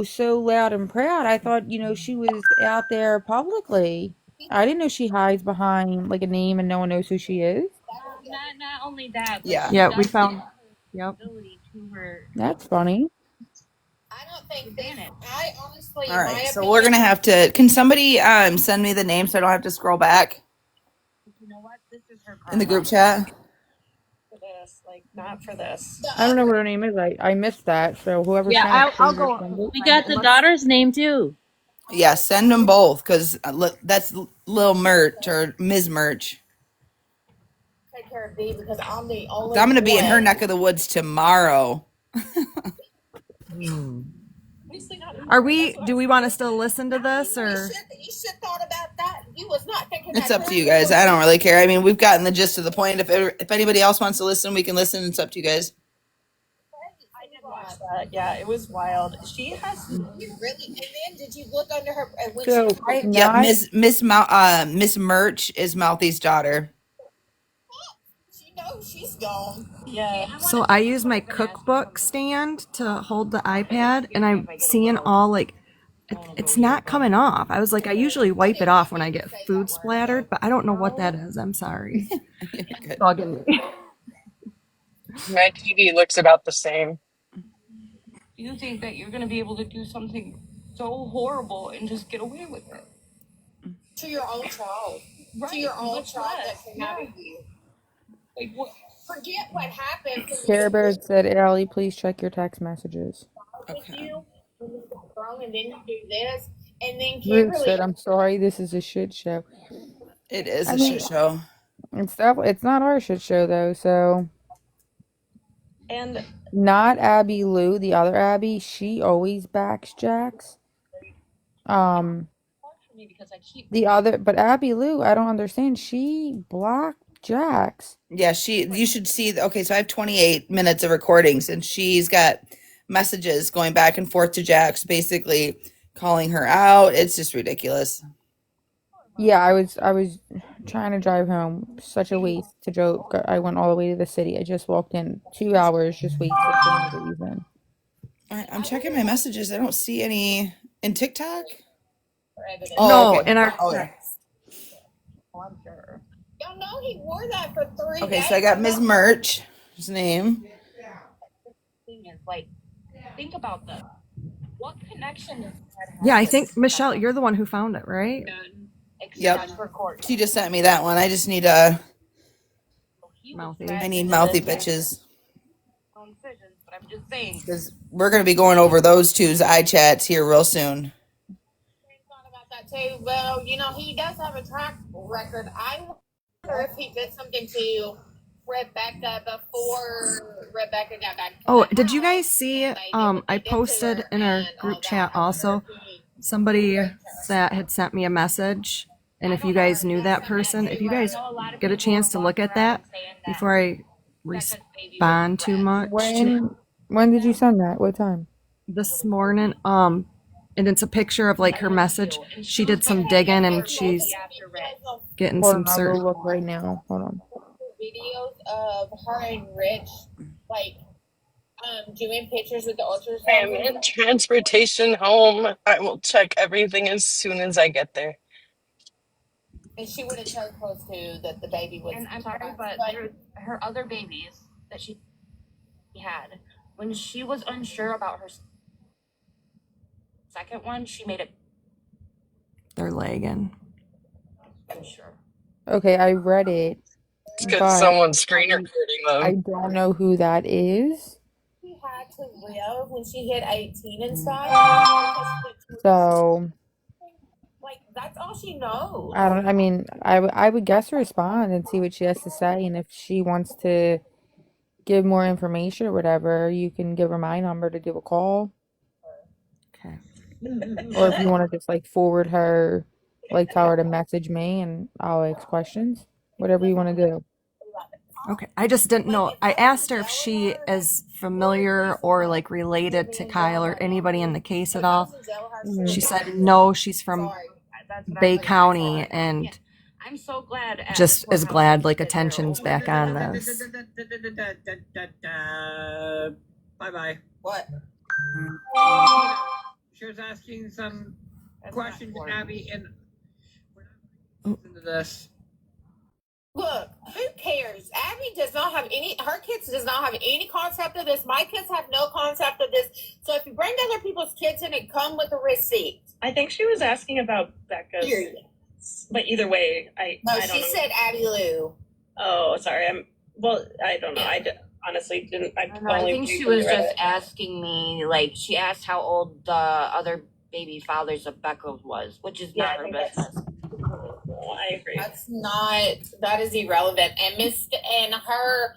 Speaker 7: so loud and proud. I thought, she was out there publicly. I didn't know she hides behind like a name and no one knows who she is.
Speaker 15: Not only that, but
Speaker 3: Yeah.
Speaker 15: she
Speaker 13: Yeah, we
Speaker 15: does
Speaker 13: found.
Speaker 15: have
Speaker 13: Yep.
Speaker 15: ability to her
Speaker 7: That's funny.
Speaker 2: I don't think this. I honestly,
Speaker 3: All
Speaker 2: in my
Speaker 3: right, so
Speaker 2: opinion,
Speaker 3: we're gonna have to. Can somebody send me the name so I don't have to scroll back
Speaker 15: You know what? This is her
Speaker 3: in the
Speaker 15: karma.
Speaker 3: group chat?
Speaker 6: For this, like not for this.
Speaker 7: I don't know what her name is. I missed that. So whoever
Speaker 15: Yeah,
Speaker 7: sent it,
Speaker 13: I'll
Speaker 7: please
Speaker 13: go.
Speaker 7: resend it.
Speaker 15: we got the daughter's name too.
Speaker 3: Yeah, send them both because that's Lil Merch or Ms. Merch.
Speaker 2: take care of B because I'm the only.
Speaker 3: 'Cause I'm gonna be in her
Speaker 2: one.
Speaker 3: neck of the woods tomorrow.
Speaker 13: Are we? Do we want to still listen to this or?
Speaker 2: You should thought about that. You was not thinking.
Speaker 3: It's
Speaker 2: that
Speaker 3: up to you
Speaker 2: through.
Speaker 3: guys. I don't really care. I mean, we've gotten the gist of the point. If anybody else wants to listen, we can listen. It's up to you guys.
Speaker 6: I did watch that. Yeah, it was wild. She has.
Speaker 2: You really? And then did you look under her when
Speaker 7: So
Speaker 2: she?
Speaker 3: Yep,
Speaker 7: not
Speaker 3: Miss Merch is Mouthy's daughter.
Speaker 2: She knows she's gone.
Speaker 6: Yeah.
Speaker 13: So I use my cookbook stand to hold the iPad, and I'm seeing all like. It's not coming off. I was like, I usually wipe it off when I get food splattered, but I don't know what that is. I'm sorry.
Speaker 3: Good.
Speaker 13: Bugging me.
Speaker 10: My TV looks about the same.
Speaker 11: You think that you're going to be able to do something so horrible and just get away with it.
Speaker 2: To your own child. Right. To your own child that can have you.
Speaker 11: Like, what?
Speaker 2: Forget what happened.
Speaker 7: Care Bear said, Allie, please check your text messages.
Speaker 3: Okay.
Speaker 2: You when you got grown and then you do this and then
Speaker 7: Ruth
Speaker 2: Kimberly.
Speaker 7: said, I'm sorry, this is a shit show.
Speaker 3: It is
Speaker 7: I
Speaker 3: a
Speaker 7: mean,
Speaker 3: shit show.
Speaker 7: It's not our shit show though, so
Speaker 6: And
Speaker 7: not Abby Lou, the other Abby, she always backs Jax. The other, but Abby Lou, I don't understand. She blocked Jax.
Speaker 3: Yeah, you should see. Okay, so I have 28 minutes of recordings, and she's got messages going back and forth to Jax, basically calling her out. It's just ridiculous.
Speaker 7: Yeah, I was trying to drive home. Such a waste to joke. I went all the way to the city. I just walked in 2 hours, just wasted for no reason.
Speaker 3: I'm checking my messages. I don't see any in TikTok.
Speaker 13: No,
Speaker 3: Okay.
Speaker 13: in our
Speaker 3: Oh, yeah.
Speaker 6: I'm sure.
Speaker 2: Y'all know he wore that for 3 days.
Speaker 3: Okay, so I got Ms. Merch. His name.
Speaker 11: Thing is, like, think about this. What connection does that have?
Speaker 13: Yeah, I think Michelle, you're the one who found it, right?
Speaker 3: Yep. She just sent me that one. I just need I need mouthy bitches.
Speaker 11: But I'm just saying.
Speaker 3: Because we're going to be going over those two's iChats here real soon.
Speaker 2: About that too. Well, he does have a track record. I wonder if he did something to Rebecca before Rebecca got back.
Speaker 13: Oh, did you guys see? I posted in our group chat also somebody that had sent me a message. And if you guys knew that person, if you guys get a chance to look at that before I respond too much.
Speaker 7: When did you send that? What time?
Speaker 13: This morning. And it's a picture of like her message. She did some digging and she's getting
Speaker 7: Hold
Speaker 13: some
Speaker 7: on, I'll
Speaker 13: certain.
Speaker 7: go look right now. Hold on.
Speaker 2: Videos of her and Rich, like, doing pictures with the ultrasound.
Speaker 10: I'm in transportation home. I will check everything as soon as I get there.
Speaker 2: And she would have told close to that the baby was.
Speaker 11: And I'm sorry, but her other babies that she had, when she was unsure about her second one, she made it
Speaker 13: They're lagging.
Speaker 11: unsure.
Speaker 7: Okay, I read it.
Speaker 10: It's because
Speaker 7: But
Speaker 10: someone's screen recording
Speaker 7: I
Speaker 10: them.
Speaker 7: don't know who that is.
Speaker 2: She had to live when she hit 18 and stuff.
Speaker 7: So
Speaker 2: Like, that's all she knows.
Speaker 7: I mean, I would guess respond and see what she has to say, and if she wants to give more information or whatever, you can give her my number to give a call.
Speaker 3: Okay.
Speaker 7: Or if you want to just like forward her, like tell her to message me and I'll ask questions. Whatever you want to do.
Speaker 13: Okay. I just didn't know. I asked her if she is familiar or like related to Kyle or anybody in the case at all.
Speaker 7: Mhm.
Speaker 13: She said no, she's from
Speaker 11: That's what
Speaker 13: Bay
Speaker 11: I'm
Speaker 13: County
Speaker 11: like,
Speaker 13: and
Speaker 11: I'm so glad.
Speaker 13: just is glad like attention's back on this.
Speaker 12: Bye bye.
Speaker 2: What?
Speaker 12: She was asking some questions to Abby, and we're not into this.
Speaker 9: Look, who cares? Abby does not have any. Her kids does not have any concept of this. My kids have no concept of this. So if you bring other people's kids in, it come with a receipt.
Speaker 6: I think she was asking about Becca's.
Speaker 9: Period.
Speaker 6: But either way, I don't
Speaker 9: she
Speaker 6: know.
Speaker 9: said Abby Lou.
Speaker 6: Oh, sorry. I don't know. I honestly didn't.
Speaker 11: I think she was just asking me, like, she asked how old the other baby fathers of Becca was, which is not her business.
Speaker 6: I agree.
Speaker 9: That is irrelevant. And her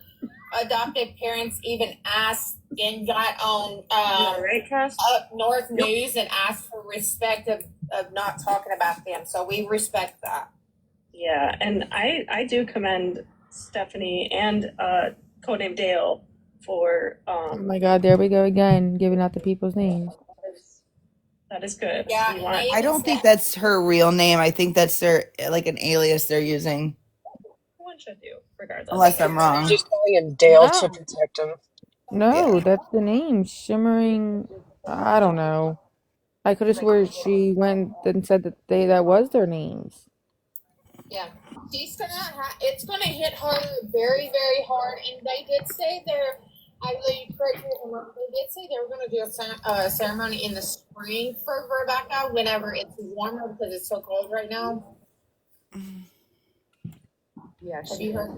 Speaker 9: adoptive parents even asked and got on Up North News and asked for respect of not talking about them. So we respect that.
Speaker 6: Yeah, and I do commend Stephanie and codename Dale for
Speaker 7: Oh my God, there we go again, giving out the people's names.
Speaker 6: that is good.
Speaker 9: Yeah,
Speaker 3: I don't think that's her real name. I think that's their like an alias they're using.
Speaker 6: One should do, regardless.
Speaker 3: Unless I'm wrong.
Speaker 10: Just calling him Dale
Speaker 7: No.
Speaker 10: to protect him.
Speaker 7: No, that's the name. Shimmering. I don't know. I could have sworn she went and said that was their names.
Speaker 9: Yeah, it's gonna hit her very, very hard. And they did say I believe, correct me if I'm wrong, they did say they were gonna do a ceremony in the spring for Rebecca whenever it's warmer because it's so cold right now.
Speaker 11: Yeah,
Speaker 9: Have you heard?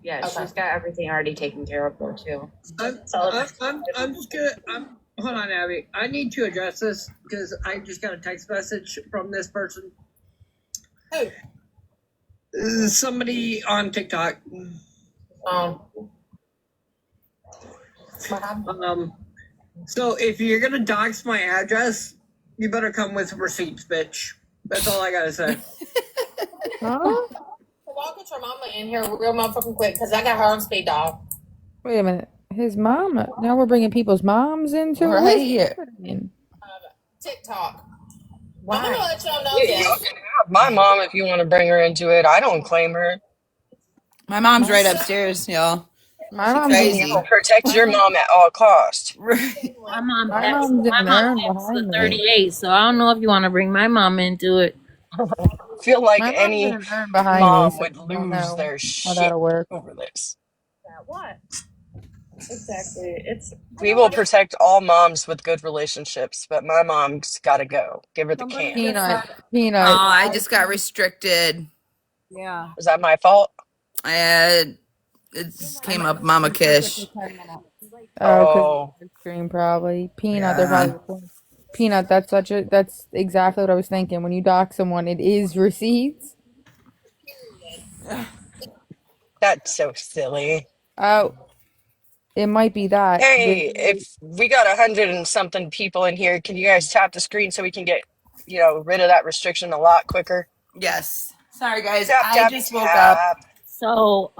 Speaker 11: Yeah,
Speaker 9: Okay.
Speaker 11: she's got everything already taken care of though too.
Speaker 12: I'm just gonna. Hold on, Abby. I need to address this because I just got a text message from this person.
Speaker 9: Who?
Speaker 12: Somebody on TikTok. So if you're gonna dox my address, you better come with receipts, bitch. That's all I gotta say.
Speaker 7: Huh?
Speaker 9: I'll get your mama in here real motherfucking quick because I got her on speed dial.
Speaker 7: Wait a minute. His mom. Now we're bringing people's moms into it.
Speaker 3: Right here.
Speaker 9: TikTok.
Speaker 11: Why?
Speaker 9: I'm gonna let y'all know
Speaker 10: Y'all
Speaker 9: this.
Speaker 10: can have my mom if you want to bring her into it. I don't claim her.
Speaker 3: My mom's right upstairs, y'all.
Speaker 7: My mom's
Speaker 3: crazy.
Speaker 10: I'll protect your mom at all costs.
Speaker 3: Right.
Speaker 11: My mom
Speaker 7: My mom's in an urn
Speaker 11: the
Speaker 7: behind me.
Speaker 11: 38, so I don't know if you want to bring my mom into it.
Speaker 10: Feel like
Speaker 7: My mom's
Speaker 10: any
Speaker 7: in an urn behind me,
Speaker 10: mom
Speaker 7: so
Speaker 10: would
Speaker 7: I don't
Speaker 10: lose
Speaker 7: know
Speaker 10: their
Speaker 7: how
Speaker 10: shit
Speaker 7: that'll work.
Speaker 10: over this.
Speaker 6: What? Exactly. It's
Speaker 10: We will protect all moms with good relationships, but my mom's got to go. Give her the can.
Speaker 7: Peanut.
Speaker 3: Oh, I just got restricted.
Speaker 13: Yeah.
Speaker 10: Is that my fault?
Speaker 3: It came up Mama Kish.
Speaker 10: Oh,
Speaker 7: Because stream probably. Peanut,
Speaker 3: Yeah.
Speaker 7: they're probably recording. Peanut, that's exactly what I was thinking. When you dock someone, it is receipts.
Speaker 10: that's so silly.
Speaker 7: Oh, it might be that.
Speaker 10: Hey, if we got 100 and something people in here, can you guys tap the screen so we can get, rid of that restriction a lot quicker?
Speaker 3: Yes. Sorry, guys.
Speaker 10: Tap,
Speaker 3: I
Speaker 10: tap,
Speaker 3: just woke up.
Speaker 10: tap.
Speaker 11: So,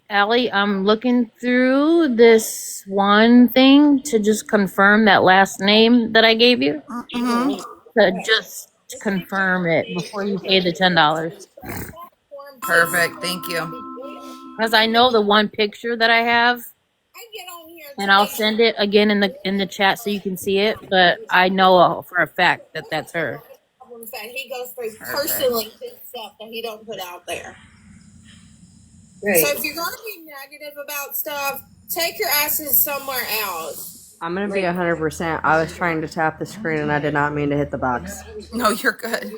Speaker 11: Allie, I'm looking through this one thing to just confirm that last name that I gave you.
Speaker 3: Mhm.
Speaker 11: To just confirm it before you pay the $10.
Speaker 3: Perfect. Thank you.
Speaker 11: Because I know the one picture that I have, and I'll send it again in the chat so you can see it. But I know for a fact that that's her.
Speaker 9: Problems that he goes through personally himself that he don't put out there.
Speaker 5: Right.
Speaker 9: So if you're gonna be negative about stuff, take your asses somewhere else.
Speaker 5: I'm gonna be 100%. I was trying to tap the screen and I did not mean to hit the box.
Speaker 3: No, you're good.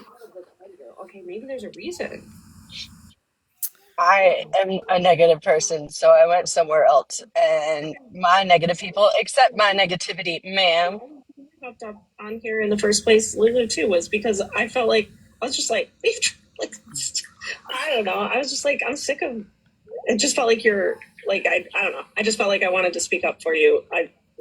Speaker 6: okay. Maybe there's a reason.
Speaker 10: I am a negative person, so I went somewhere else, and my negative people accept my negativity, ma'am.
Speaker 6: Popped up on here in the first place, literally too, was because I felt like I was just like I don't know. I was just like, I'm sick of it just felt like you're like I don't know. I just felt like I wanted to speak up for you.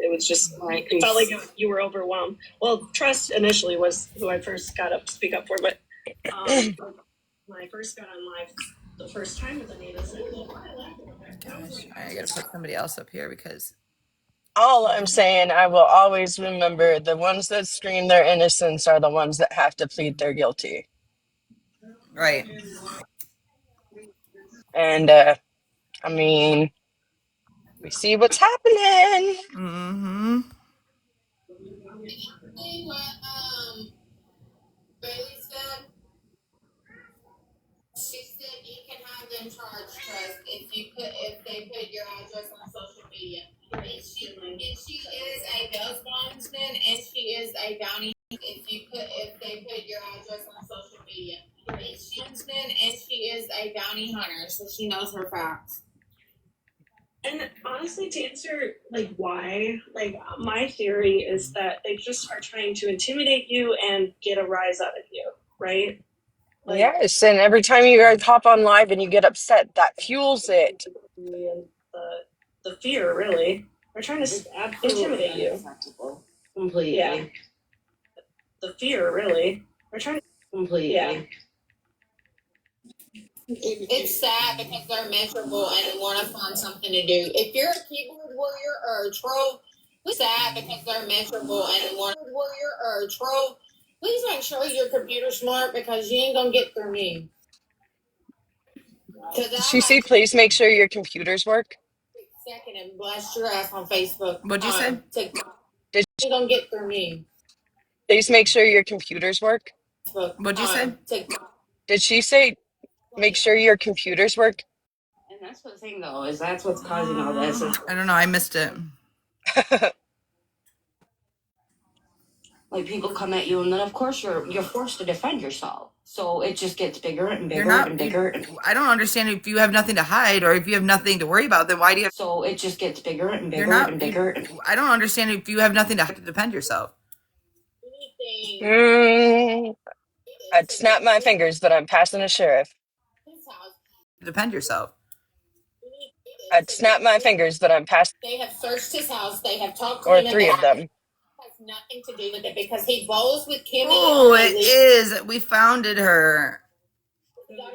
Speaker 6: It was just it felt like you were overwhelmed. Well, Trust initially was who I first got up to speak up for, but when I first got on live the first time with Anita,
Speaker 3: Gosh, I gotta put somebody else up here because
Speaker 10: All I'm saying, I will always remember the ones that scream their innocence are the ones that have to plead their guilty.
Speaker 3: right.
Speaker 10: And I mean, we see what's happening.
Speaker 3: Mm-hmm.
Speaker 6: and honestly, to answer like why, like my theory is that they just are trying to intimidate you and get a rise out of you, right? Like,
Speaker 10: Yes, and every time you guys hop on live and you get upset, that fuels it.
Speaker 6: and the fear, really. They're trying to intimidate you. Completely. Yeah. The fear, really. They're trying to completely. Yeah.
Speaker 9: It's sad because they're miserable and want to find something to do. If you're a keyboard warrior or a troll, please make sure your computer's smart because you ain't gonna get through me.
Speaker 10: Did she say, please make sure your computers work?
Speaker 9: Second and blast your ass on Facebook.
Speaker 3: What'd you say?
Speaker 10: Did
Speaker 9: You ain't gonna get through me.
Speaker 10: please make sure your computers work?
Speaker 3: What'd you say?
Speaker 10: Did she say, make sure your computers work?
Speaker 5: And that's the thing, though, is that's what's causing all this.
Speaker 3: I don't know. I missed it.
Speaker 5: Like people come at you, and then of course you're forced to defend yourself. So it just gets bigger and
Speaker 3: You're
Speaker 5: bigger
Speaker 3: not.
Speaker 5: and bigger.
Speaker 3: I don't understand if you have nothing to hide or if you have nothing to worry about. Then why do you have?
Speaker 5: So it just gets bigger and bigger
Speaker 3: You're not.
Speaker 5: and bigger.
Speaker 3: I don't understand if you have nothing to defend yourself.
Speaker 10: I'd snap my fingers, but I'm passing a sheriff.
Speaker 3: Defend yourself.
Speaker 10: I'd snap my fingers, but I'm passing.
Speaker 9: They have searched his house. They have talked to
Speaker 10: Or
Speaker 9: him.
Speaker 10: three of them.
Speaker 9: Has nothing to do with it because he bowls with Kimmy.
Speaker 3: Oh, it is. We founded her.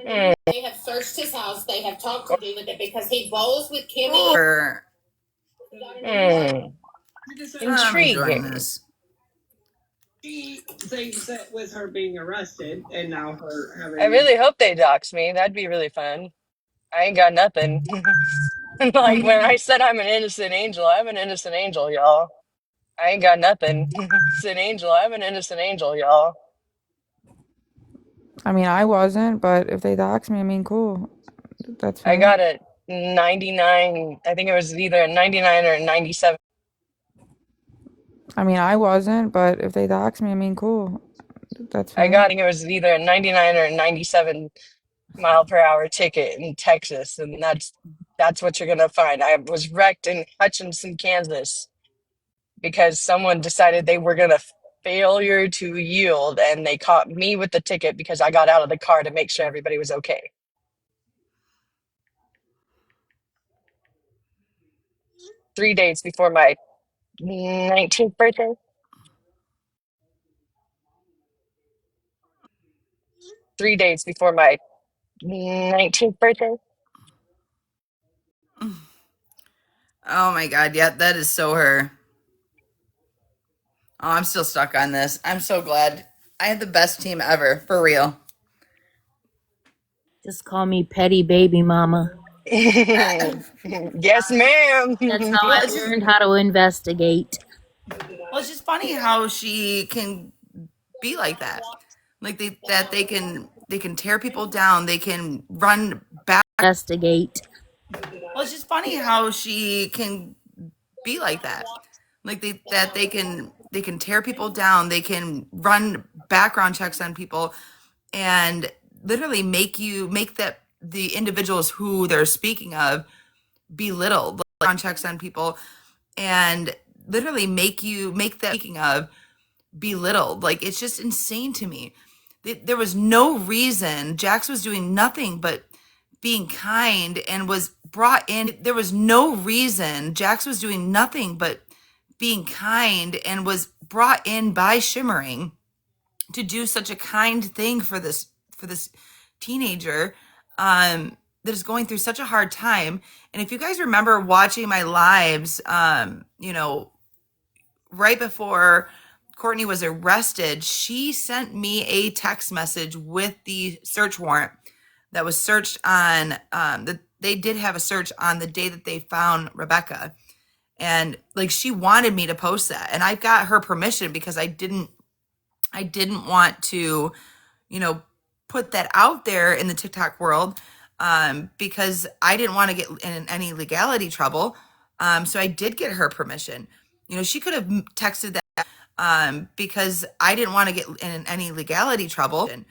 Speaker 10: Mm.
Speaker 9: They have searched his house. They have talked to do with it because he bowls with Kimmy.
Speaker 10: Intriguing.
Speaker 16: She thinks that with her being arrested and now her having.
Speaker 10: I really hope they dox me. That'd be really fun. I ain't got nothing. Like when I said I'm an innocent angel, I'm an innocent angel, y'all. I ain't got nothing. Innocent angel, I'm an innocent angel, y'all.
Speaker 7: I mean, I wasn't, but if they dox me, I mean, cool. That's fine.
Speaker 10: I got a 99. I think it was either a 99 or a 97.
Speaker 7: I mean, I wasn't, but if they dox me, I mean, cool. That's fine.
Speaker 10: I think it was either a 99 or a 97 mile per hour ticket in Texas, and that's what you're gonna find. I was wrecked in Hutchinson, Kansas, because someone decided they were gonna failure to yield, and they caught me with the ticket because I got out of the car to make sure everybody was okay. Three days before my 19th birthday. 3 days before my 19th birthday.
Speaker 3: Oh my God. Yeah, that is so her. Oh, I'm still stuck on this. I'm so glad. I had the best team ever, for real.
Speaker 11: Just call me petty baby mama.
Speaker 10: Yes, ma'am.
Speaker 11: That's how I learned how to investigate.
Speaker 3: Well, it's just funny how she can be like that. Like they can tear people down. They can run back.
Speaker 11: Investigate.
Speaker 3: Well, it's just funny how she can be like that. Like they can tear people down. They can run background checks on people and literally make that the individuals who they're speaking of belittled. Background checks on people and literally make that speaking of belittled. Like it's just insane to me. There was no reason. Jax was doing nothing but being kind and was brought in. There was no reason. Jax was doing nothing but being kind and was brought in by Shimmering to do such a kind thing for this teenager that is going through such a hard time. And if you guys remember watching my lives, right before Courtney was arrested, she sent me a text message with the search warrant that was searched on they did have a search on the day that they found Rebecca. And like, she wanted me to post that, and I got her permission because I didn't want to, put that out there in the TikTok world, because I didn't want to get in any legality trouble. So I did get her permission. She could have texted that, because I didn't want to get in any legality trouble. And,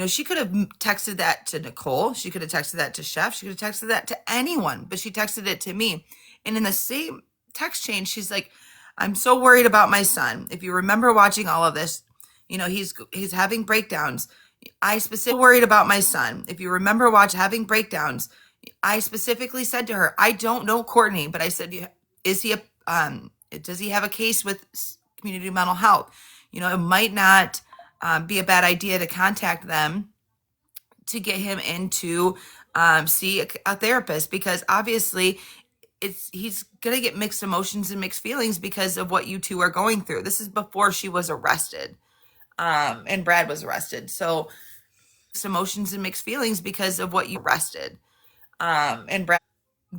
Speaker 3: she could have texted that to Nicole. She could have texted that to Chef. She could have texted that to anyone, but she texted it to me. And in the same text chain, she's like, I'm so worried about my son. If you remember watching all of this, he's having breakdowns. I specifically worried about my son. If you remember having breakdowns, I specifically said to her, I don't know Courtney, but I said, is he does he have a case with community mental health? It might not be a bad idea to contact them to get him into see a therapist, because obviously he's gonna get mixed emotions and mixed feelings because of what you two are going through. This is before she was arrested, and Brad was arrested. So emotions and mixed feelings because of what you arrested, and Brad.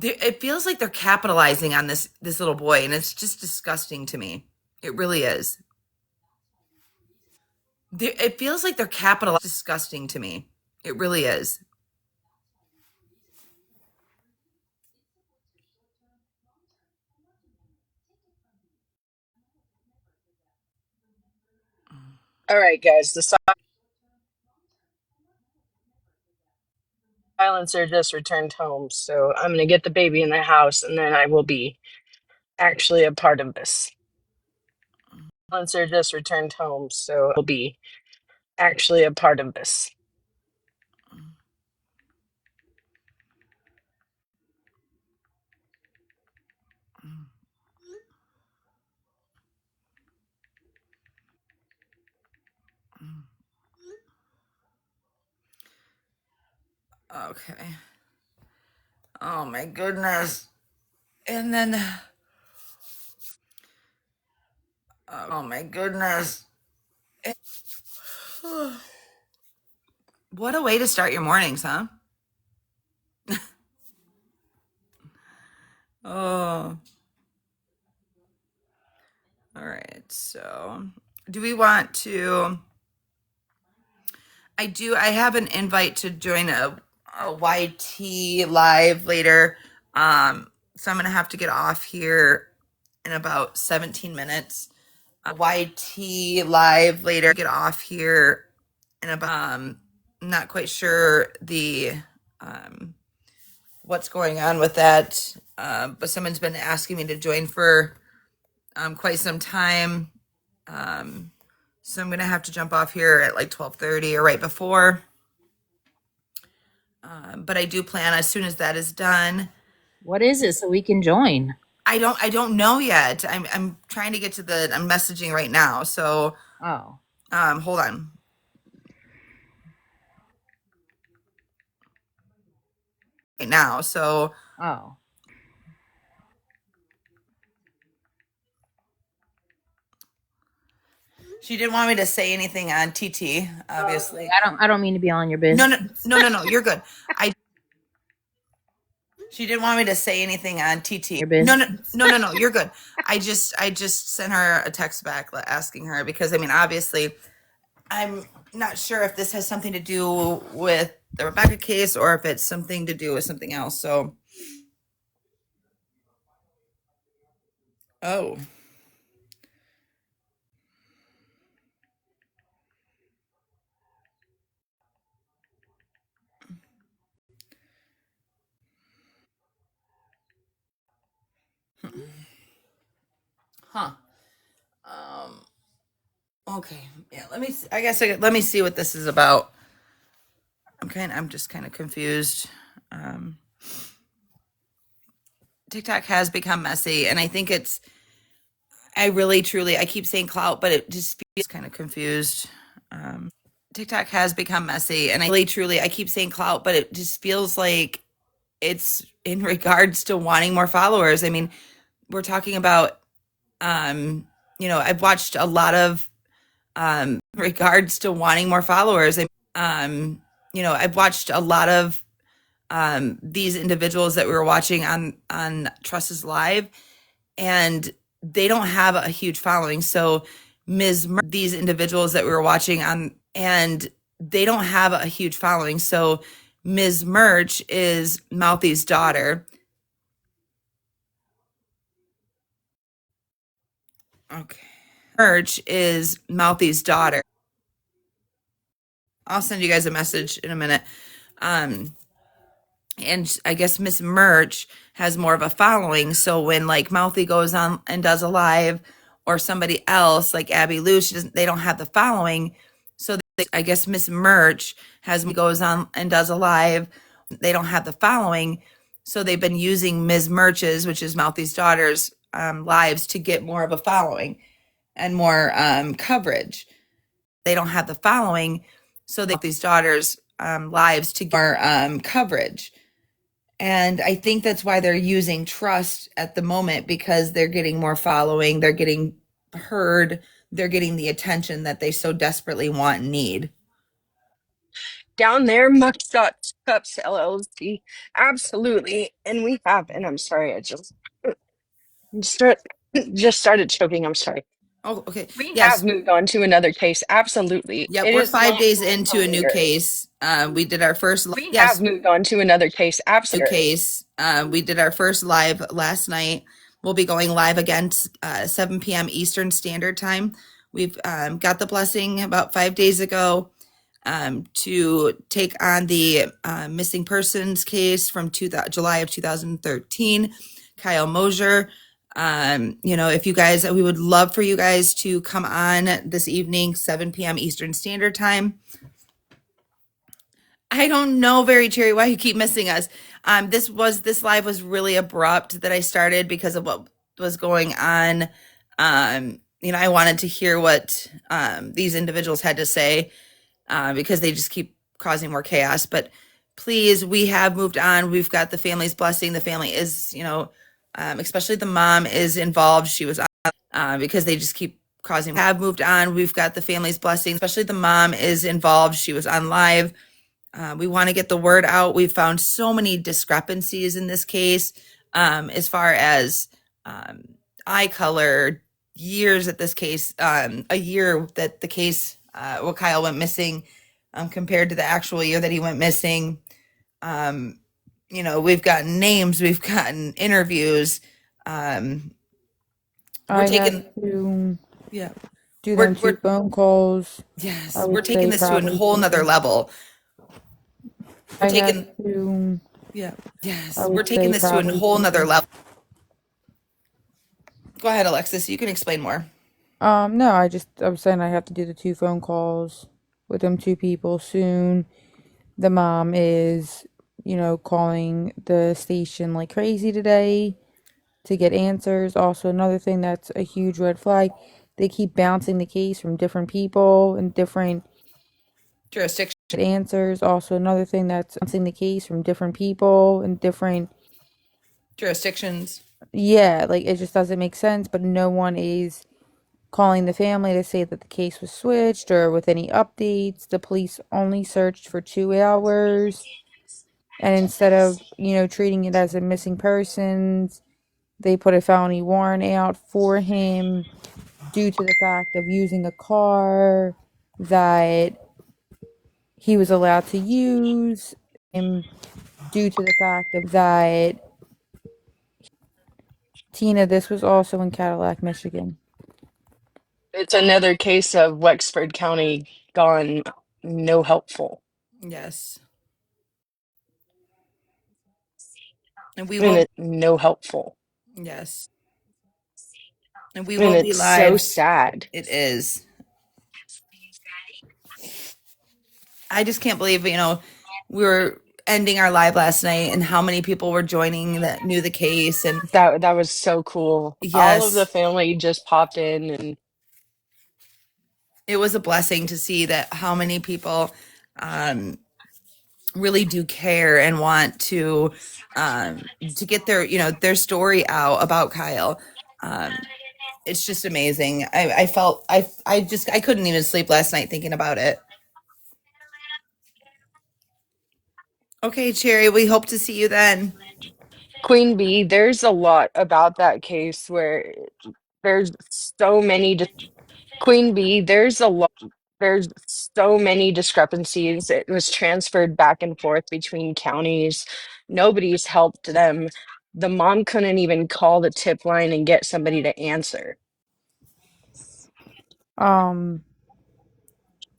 Speaker 3: It feels like they're capitalizing on this little boy, and it's just disgusting to me. It really is. It feels like they're capitalizing. Disgusting to me. It really is.
Speaker 10: All right, guys, the silencer just returned home, so I'm gonna get the baby in the house, and then I will be actually a part of this. Silencer just returned home, so I'll be actually a part of this.
Speaker 3: Okay. Oh my goodness. And then, oh my goodness. What a way to start your mornings, huh? Oh. All right. So, do we want to? I have an invite to join a YT live later. So I'm gonna have to get off here in about 17 minutes. YT live later. Get off here in about. I'm not quite sure the what's going on with that, but someone's been asking me to join for quite some time. So I'm gonna have to jump off here at like 12:30 or right before. But I do plan, as soon as that is done.
Speaker 11: What is it so we can join?
Speaker 3: I don't know yet. I'm trying to get to the. I'm messaging right now. So
Speaker 11: Oh.
Speaker 3: Hold on. Right now. So
Speaker 11: Oh.
Speaker 3: She didn't want me to say anything on TT, obviously.
Speaker 11: I don't mean to be on your business.
Speaker 3: No, you're good. She didn't want me to say anything on TT.
Speaker 11: Your business.
Speaker 3: No, you're good. I just sent her a text back asking her, because I mean, obviously, I'm not sure if this has something to do with the Rebecca case or if it's something to do with something else. So, oh. Huh. Okay. Yeah, let me see what this is about. I'm just kind of confused. TikTok has become messy, and I think I really truly, I keep saying clout, but it just feels kind of confused. TikTok has become messy, and I really truly, I keep saying clout, but it just feels like it's in regards to wanting more followers. I mean, we're talking about, I've watched a lot of regards to wanting more followers. I've watched a lot of these individuals that we were watching on Trust's Live, and they don't have a huge following. So these individuals that we were watching on, and they don't have a huge following. So Ms. Merch is Mouthy's daughter. Okay. Merch is Mouthy's daughter. I'll send you guys a message in a minute. And I guess Miss Merch has more of a following. So when like Mouthy goes on and does a live, or somebody else like Abby Lou, they don't have the following. So I guess Miss Merch goes on and does a live. They don't have the following. So they've been using Ms. Merch's, which is Mouthy's daughter's, lives to get more of a following and more coverage. They don't have the following. So these daughters' lives to get more coverage. And I think that's why they're using Trust at the moment, because they're getting more following, they're getting heard, they're getting the attention that they so desperately want and need.
Speaker 10: Down there, Muckshot Cups LLC. Absolutely. And we have, and I'm sorry, I start, just started choking. I'm sorry.
Speaker 3: Oh, okay.
Speaker 10: We
Speaker 3: Yes.
Speaker 10: have moved on to another case. Absolutely.
Speaker 3: Yep.
Speaker 10: It
Speaker 3: We're
Speaker 10: is
Speaker 3: 5
Speaker 10: not
Speaker 3: days
Speaker 10: for
Speaker 3: into a new
Speaker 10: later.
Speaker 3: case. We did our first.
Speaker 10: We have moved on to another case. Absolutely.
Speaker 3: Case. We did our first live last night. We'll be going live again 7 p.m. Eastern Standard Time. We've got the blessing about 5 days ago to take on the missing persons case from July of 2013, Kyle Mosier. If you guys, we would love for you guys to come on this evening, 7 p.m. Eastern Standard Time. I don't know, Very Cherry, why you keep missing us. This live was really abrupt that I started because of what was going on. I wanted to hear what these individuals had to say because they just keep causing more chaos. But please, we have moved on. We've got the family's blessing. The family is, especially the mom is involved. She was on because they just keep causing. Have moved on. We've got the family's blessing. Especially the mom is involved. She was on live. We want to get the word out. We've found so many discrepancies in this case as far as eye color, years at this case, a year that the case, Kyle went missing compared to the actual year that he went missing. We've gotten names, we've gotten interviews. We're taking, yeah,
Speaker 7: do them two phone calls.
Speaker 3: Yes, we're taking this to a whole nother level. We're taking, yes, we're taking this to a whole nother level. Go ahead, Alexis. You can explain more.
Speaker 7: No, I was saying I have to do the 2 phone calls with them 2 people soon. The mom is, calling the station like crazy today to get answers. Also, another thing that's a huge red flag, they keep bouncing the case from different people and different
Speaker 3: jurisdictions.
Speaker 7: Answers. Also, another thing that's bouncing the case from different people and different
Speaker 3: jurisdictions.
Speaker 7: Yeah, like it just doesn't make sense, but no one is calling the family to say that the case was switched or with any updates. The police only searched for 2 hours. And instead of, treating it as a missing persons, they put a felony warrant out for him due to the fact of using a car that he was allowed to use, and due to the fact of that. Tina, this was also in Cadillac, Michigan.
Speaker 10: It's another case of Wexford County gone no helpful.
Speaker 3: Yes. And we will
Speaker 10: no helpful.
Speaker 3: Yes. And we will be live.
Speaker 10: So sad.
Speaker 3: It is. I just can't believe, we were ending our live last night and how many people were joining that knew the case. And
Speaker 10: That was so cool. All of the
Speaker 3: yes,
Speaker 10: family just popped in, and
Speaker 3: it was a blessing to see that how many people really do care and want to get their their story out about Kyle. It's just amazing. I felt I couldn't even sleep last night thinking about it. Okay, Cherry, we hope to see you then.
Speaker 10: Queen Bee, there's a lot about that case where there's so many Queen Bee, there's so many discrepancies. It was transferred back and forth between counties. Nobody's helped them. The mom couldn't even call the tip line and get somebody to answer.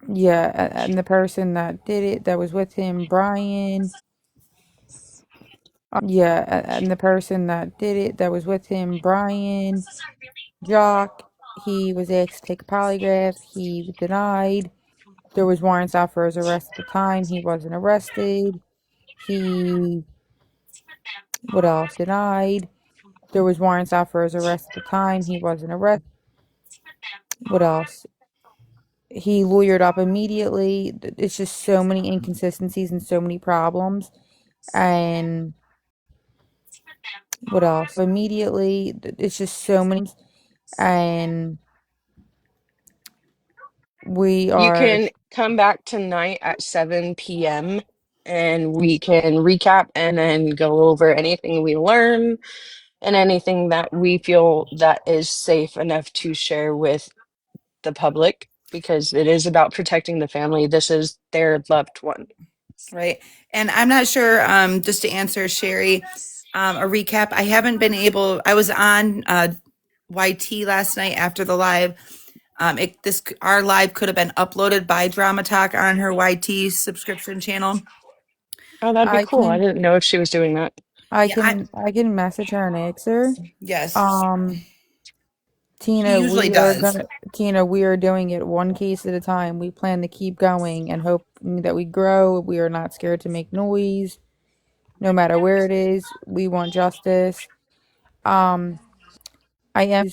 Speaker 7: Yeah, and the person that did it, that was with him, Brian. Yeah, and the person that did it, that was with him, Brian, Jock. He was asked to take a polygraph. He denied. There was warrants out for his arrest at the time. He wasn't arrested. He, what else? Denied. There was warrants out for his arrest at the time. He wasn't arrested. What else? He lawyered up immediately. It's just so many inconsistencies and so many problems. And what else? Immediately, it's just so many. And we
Speaker 10: You
Speaker 7: are
Speaker 10: can come back tonight at 7 p.m. and we can recap and then go over anything we learn and anything that we feel that is safe enough to share with the public, because it is about protecting the family. This is their loved one.
Speaker 3: Right. And I'm not sure, just to answer Sherry, a recap. I haven't been able, I was on YT last night after the live. Our live could have been uploaded by Drama Talk on her YT subscription channel.
Speaker 10: Oh, that'd be
Speaker 7: I
Speaker 10: cool. I
Speaker 7: can
Speaker 10: didn't know if she was doing that.
Speaker 7: I can message her and ask her.
Speaker 3: Yes. She
Speaker 7: Tina,
Speaker 3: usually does.
Speaker 7: We are doing it one case at a time. We plan to keep going and hoping that we grow. We are not scared to make noise, no matter where it is. We want justice. I am,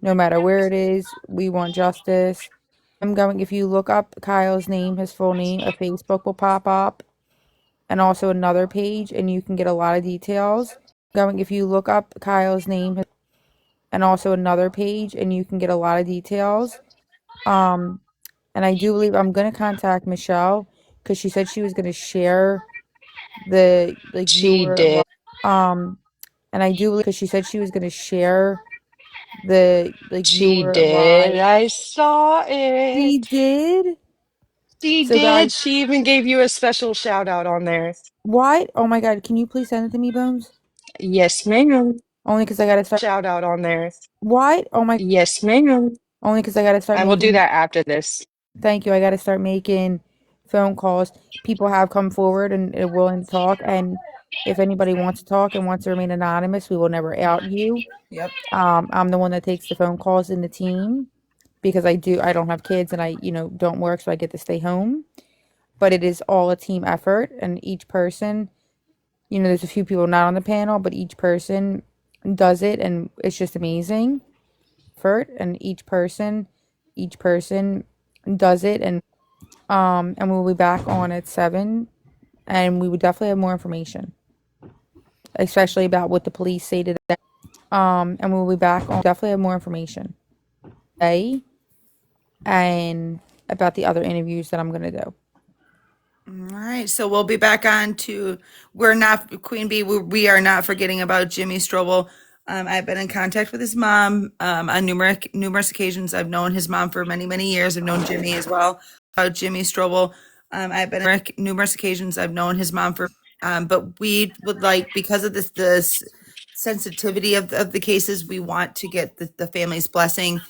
Speaker 7: no matter where it is, we want justice. I'm going, if you look up Kyle's name, his full name, a Facebook will pop up and also another page, and you can get a lot of details. Going, if you look up Kyle's name and also another page, and you can get a lot of details. And I do believe I'm gonna contact Michelle because she said she was gonna share the
Speaker 10: She did.
Speaker 7: and I do believe because she said she was gonna share the
Speaker 10: She
Speaker 7: your
Speaker 10: did.
Speaker 7: live.
Speaker 10: I saw
Speaker 7: She
Speaker 10: it.
Speaker 7: did.
Speaker 10: She
Speaker 7: So guys,
Speaker 10: did. She even gave you a special shout out on there.
Speaker 7: what? Oh my God, can you please send it to me, Bones?
Speaker 10: Yes, ma'am.
Speaker 7: Only because I gotta start.
Speaker 10: Shout out on there.
Speaker 7: What? Oh my.
Speaker 10: Yes, ma'am.
Speaker 7: Only because I gotta start
Speaker 10: I will do
Speaker 7: making.
Speaker 10: that after this.
Speaker 7: Thank you. I gotta start making phone calls. People have come forward and are willing to talk, and if anybody wants to talk and wants to remain anonymous, we will never out you.
Speaker 3: Yep.
Speaker 7: I'm the one that takes the phone calls in the team because I don't have kids and I, don't work, so I get to stay home. But it is all a team effort, and each person, there's a few people not on the panel, but each person does it, and it's just amazing. Effort, and each person does it, and we'll be back on at 7, and we would definitely have more information, especially about what the police say to them. And we'll be back on definitely have more information. Okay, and about the other interviews that I'm gonna do.
Speaker 3: All right, so we'll be back on to, we're not, Queen Bee, we are not forgetting about Jimmy Strobel. I've been in contact with his mom on numerous occasions. I've known his mom for many, many years. I've known Jimmy as well. About Jimmy Strobel, I've been in numerous occasions. I've known his mom for, but we would like, because of this sensitivity of the cases, we want to get the family's blessing.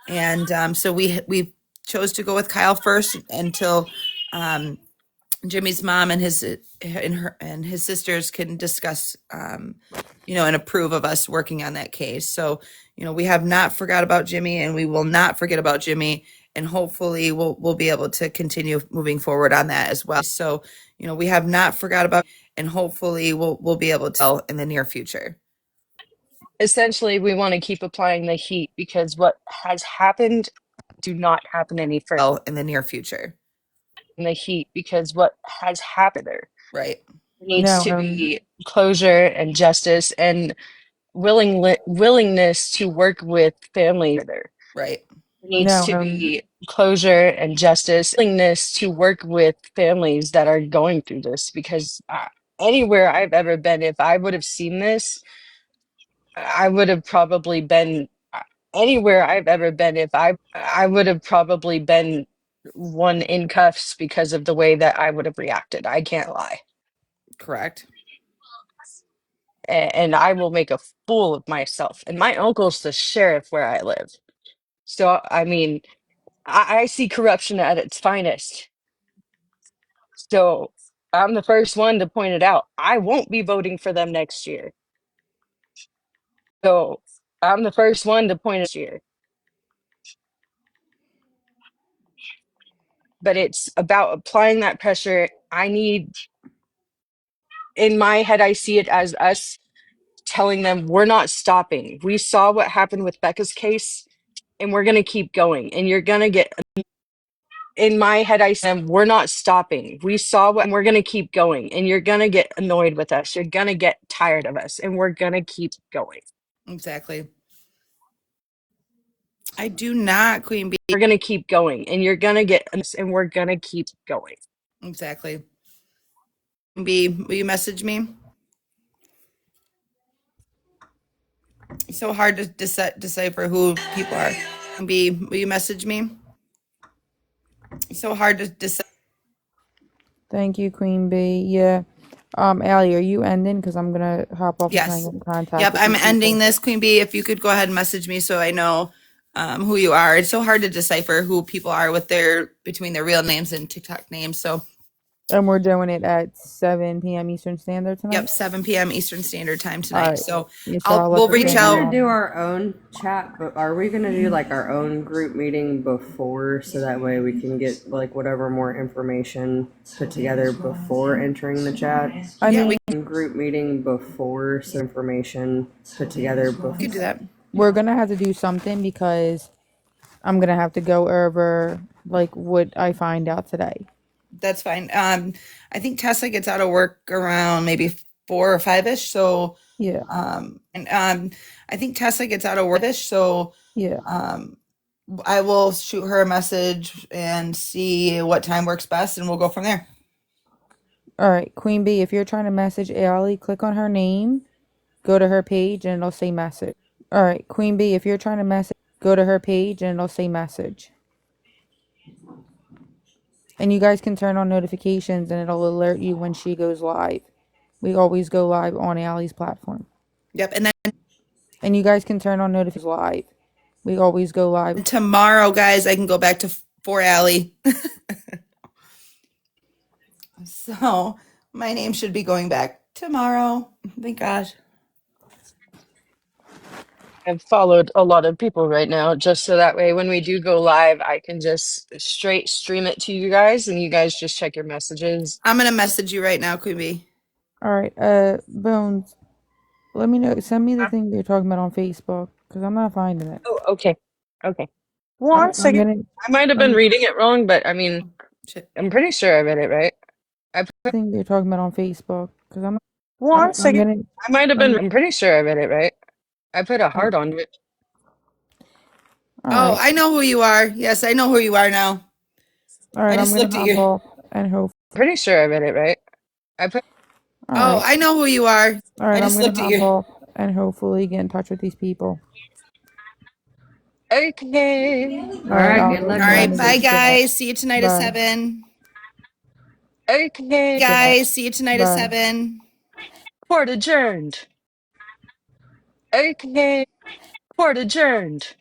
Speaker 3: And so we chose to go with Kyle first until Jimmy's mom and his sisters can discuss, and approve of us working on that case. So, we have not forgot about Jimmy, and we will not forget about Jimmy. and hopefully we'll be able to continue moving forward on that as well. So, we have not forgot about, and hopefully we'll be able to in the near future.
Speaker 10: Essentially, we want to keep applying the heat because what has happened do not happen any further.
Speaker 3: In the near future.
Speaker 10: In the heat because what has happened there
Speaker 3: Right.
Speaker 10: needs to be closure and justice and willingness to work with families there.
Speaker 3: Right.
Speaker 10: Needs to be closure and justice, willingness to work with families that are going through this because anywhere I've ever been, if I would have seen this, I would have probably been anywhere I've ever been. If I would have probably been one in cuffs because of the way that I would have reacted. I can't lie.
Speaker 3: Correct.
Speaker 10: And I will make a fool of myself. And my uncle's the sheriff where I live. So, I mean, I see corruption at its finest. So I'm the first one to point it out. I won't be voting for them next year. So I'm the first one to point it here. But it's about applying that pressure. In my head, I see it as us telling them we're not stopping. We saw what happened with Becca's case, and we're going to keep going. And you're going to get, in my head, I see them, we're not stopping. We saw what, and we're going to keep going. And you're going to get annoyed with us. You're going to get tired of us, and we're going to keep going.
Speaker 3: Exactly. I do not, Queen Bee.
Speaker 10: We're going to keep going, and you're going to get, and we're going to keep going.
Speaker 3: Exactly. Queen Bee, will you message me? It's so hard to decipher who people are. Queen Bee, will you message me? It's so hard to decipher.
Speaker 7: Thank you, Queen Bee. Yeah. Allie, are you ending? Because I'm gonna hop off and try and
Speaker 3: Yes.
Speaker 7: get in contact.
Speaker 3: Yep,
Speaker 7: with
Speaker 3: I'm
Speaker 7: these
Speaker 3: ending
Speaker 7: people.
Speaker 3: this, Queen Bee. If you could go ahead and message me so I know who you are. It's so hard to decipher who people are with between their real names and TikTok names. So,
Speaker 7: And we're doing it at 7 p.m. Eastern Standard tonight.
Speaker 3: yep, 7 p.m. Eastern Standard Time tonight.
Speaker 7: All right.
Speaker 3: So
Speaker 7: Yeah, so I'll let
Speaker 3: we'll
Speaker 7: the
Speaker 3: reach
Speaker 7: family
Speaker 3: out.
Speaker 7: know.
Speaker 5: We're gonna do our own chat, but are we gonna do like our own group meeting before, so that way we can get like whatever more information put together before entering the chat?
Speaker 7: I
Speaker 3: Yeah,
Speaker 7: mean,
Speaker 3: we
Speaker 5: Group meeting before, so information put together before.
Speaker 3: could do that.
Speaker 7: we're gonna have to do something because I'm gonna have to go over like what I find out today.
Speaker 3: That's fine. I think Tessa gets out of work around maybe 4 or 5ish. So
Speaker 7: Yeah.
Speaker 3: I think Tessa gets out of work-ish. So
Speaker 7: Yeah.
Speaker 3: I will shoot her a message and see what time works best, and we'll go from there.
Speaker 7: All right, Queen Bee, if you're trying to message Allie, click on her name, go to her page, and it'll say message. All right, Queen Bee, if you're trying to message, go to her page, and it'll say message. And you guys can turn on notifications, and it'll alert you when she goes live. We always go live on Allie's platform.
Speaker 3: Yep. And then
Speaker 7: And you guys can turn on notifications live. We always go live.
Speaker 3: tomorrow, guys, I can go back to for Allie. So my name should be going back tomorrow. Thank God.
Speaker 10: I've followed a lot of people right now, just so that way when we do go live, I can just straight stream it to you guys, and you guys just check your messages.
Speaker 3: I'm gonna message you right now, Queen Bee.
Speaker 7: All right, Bones, let me know. Send me the thing you're talking about on Facebook, because I'm not finding it.
Speaker 10: Oh, okay. Okay.
Speaker 7: I'm
Speaker 10: One second.
Speaker 7: getting
Speaker 10: I might have been reading it wrong, but I mean,
Speaker 3: Shit.
Speaker 10: I'm pretty sure I read it right.
Speaker 7: the thing you're talking about on Facebook, because I'm
Speaker 10: One second.
Speaker 7: getting.
Speaker 10: I might have been. I'm pretty sure I read it right. I put a heart on it.
Speaker 7: All
Speaker 3: Oh,
Speaker 7: right.
Speaker 3: I know who you are. Yes, I know who you are now.
Speaker 7: All right,
Speaker 3: I
Speaker 7: I'm
Speaker 3: just
Speaker 7: gonna
Speaker 3: looked at
Speaker 7: hop
Speaker 3: your.
Speaker 7: off and hope.
Speaker 10: Pretty sure I read it right. I put.
Speaker 7: All
Speaker 3: Oh,
Speaker 7: right.
Speaker 3: I know who you are.
Speaker 7: All right,
Speaker 3: I
Speaker 7: I'm
Speaker 3: just
Speaker 7: gonna
Speaker 3: looked at
Speaker 7: hop
Speaker 3: your.
Speaker 7: off and hopefully get in touch with these people.
Speaker 10: Okay.
Speaker 7: All
Speaker 5: All
Speaker 7: right,
Speaker 5: right,
Speaker 7: I'll
Speaker 5: good
Speaker 7: go
Speaker 5: luck,
Speaker 3: All right,
Speaker 7: join the
Speaker 5: Lexi.
Speaker 3: bye
Speaker 7: group chat.
Speaker 3: guys. See you tonight at
Speaker 7: Bye.
Speaker 3: 7.
Speaker 10: Okay.
Speaker 3: Guys, see you tonight at
Speaker 7: Bye.
Speaker 3: 7.
Speaker 10: Court adjourned. Okay. Court adjourned.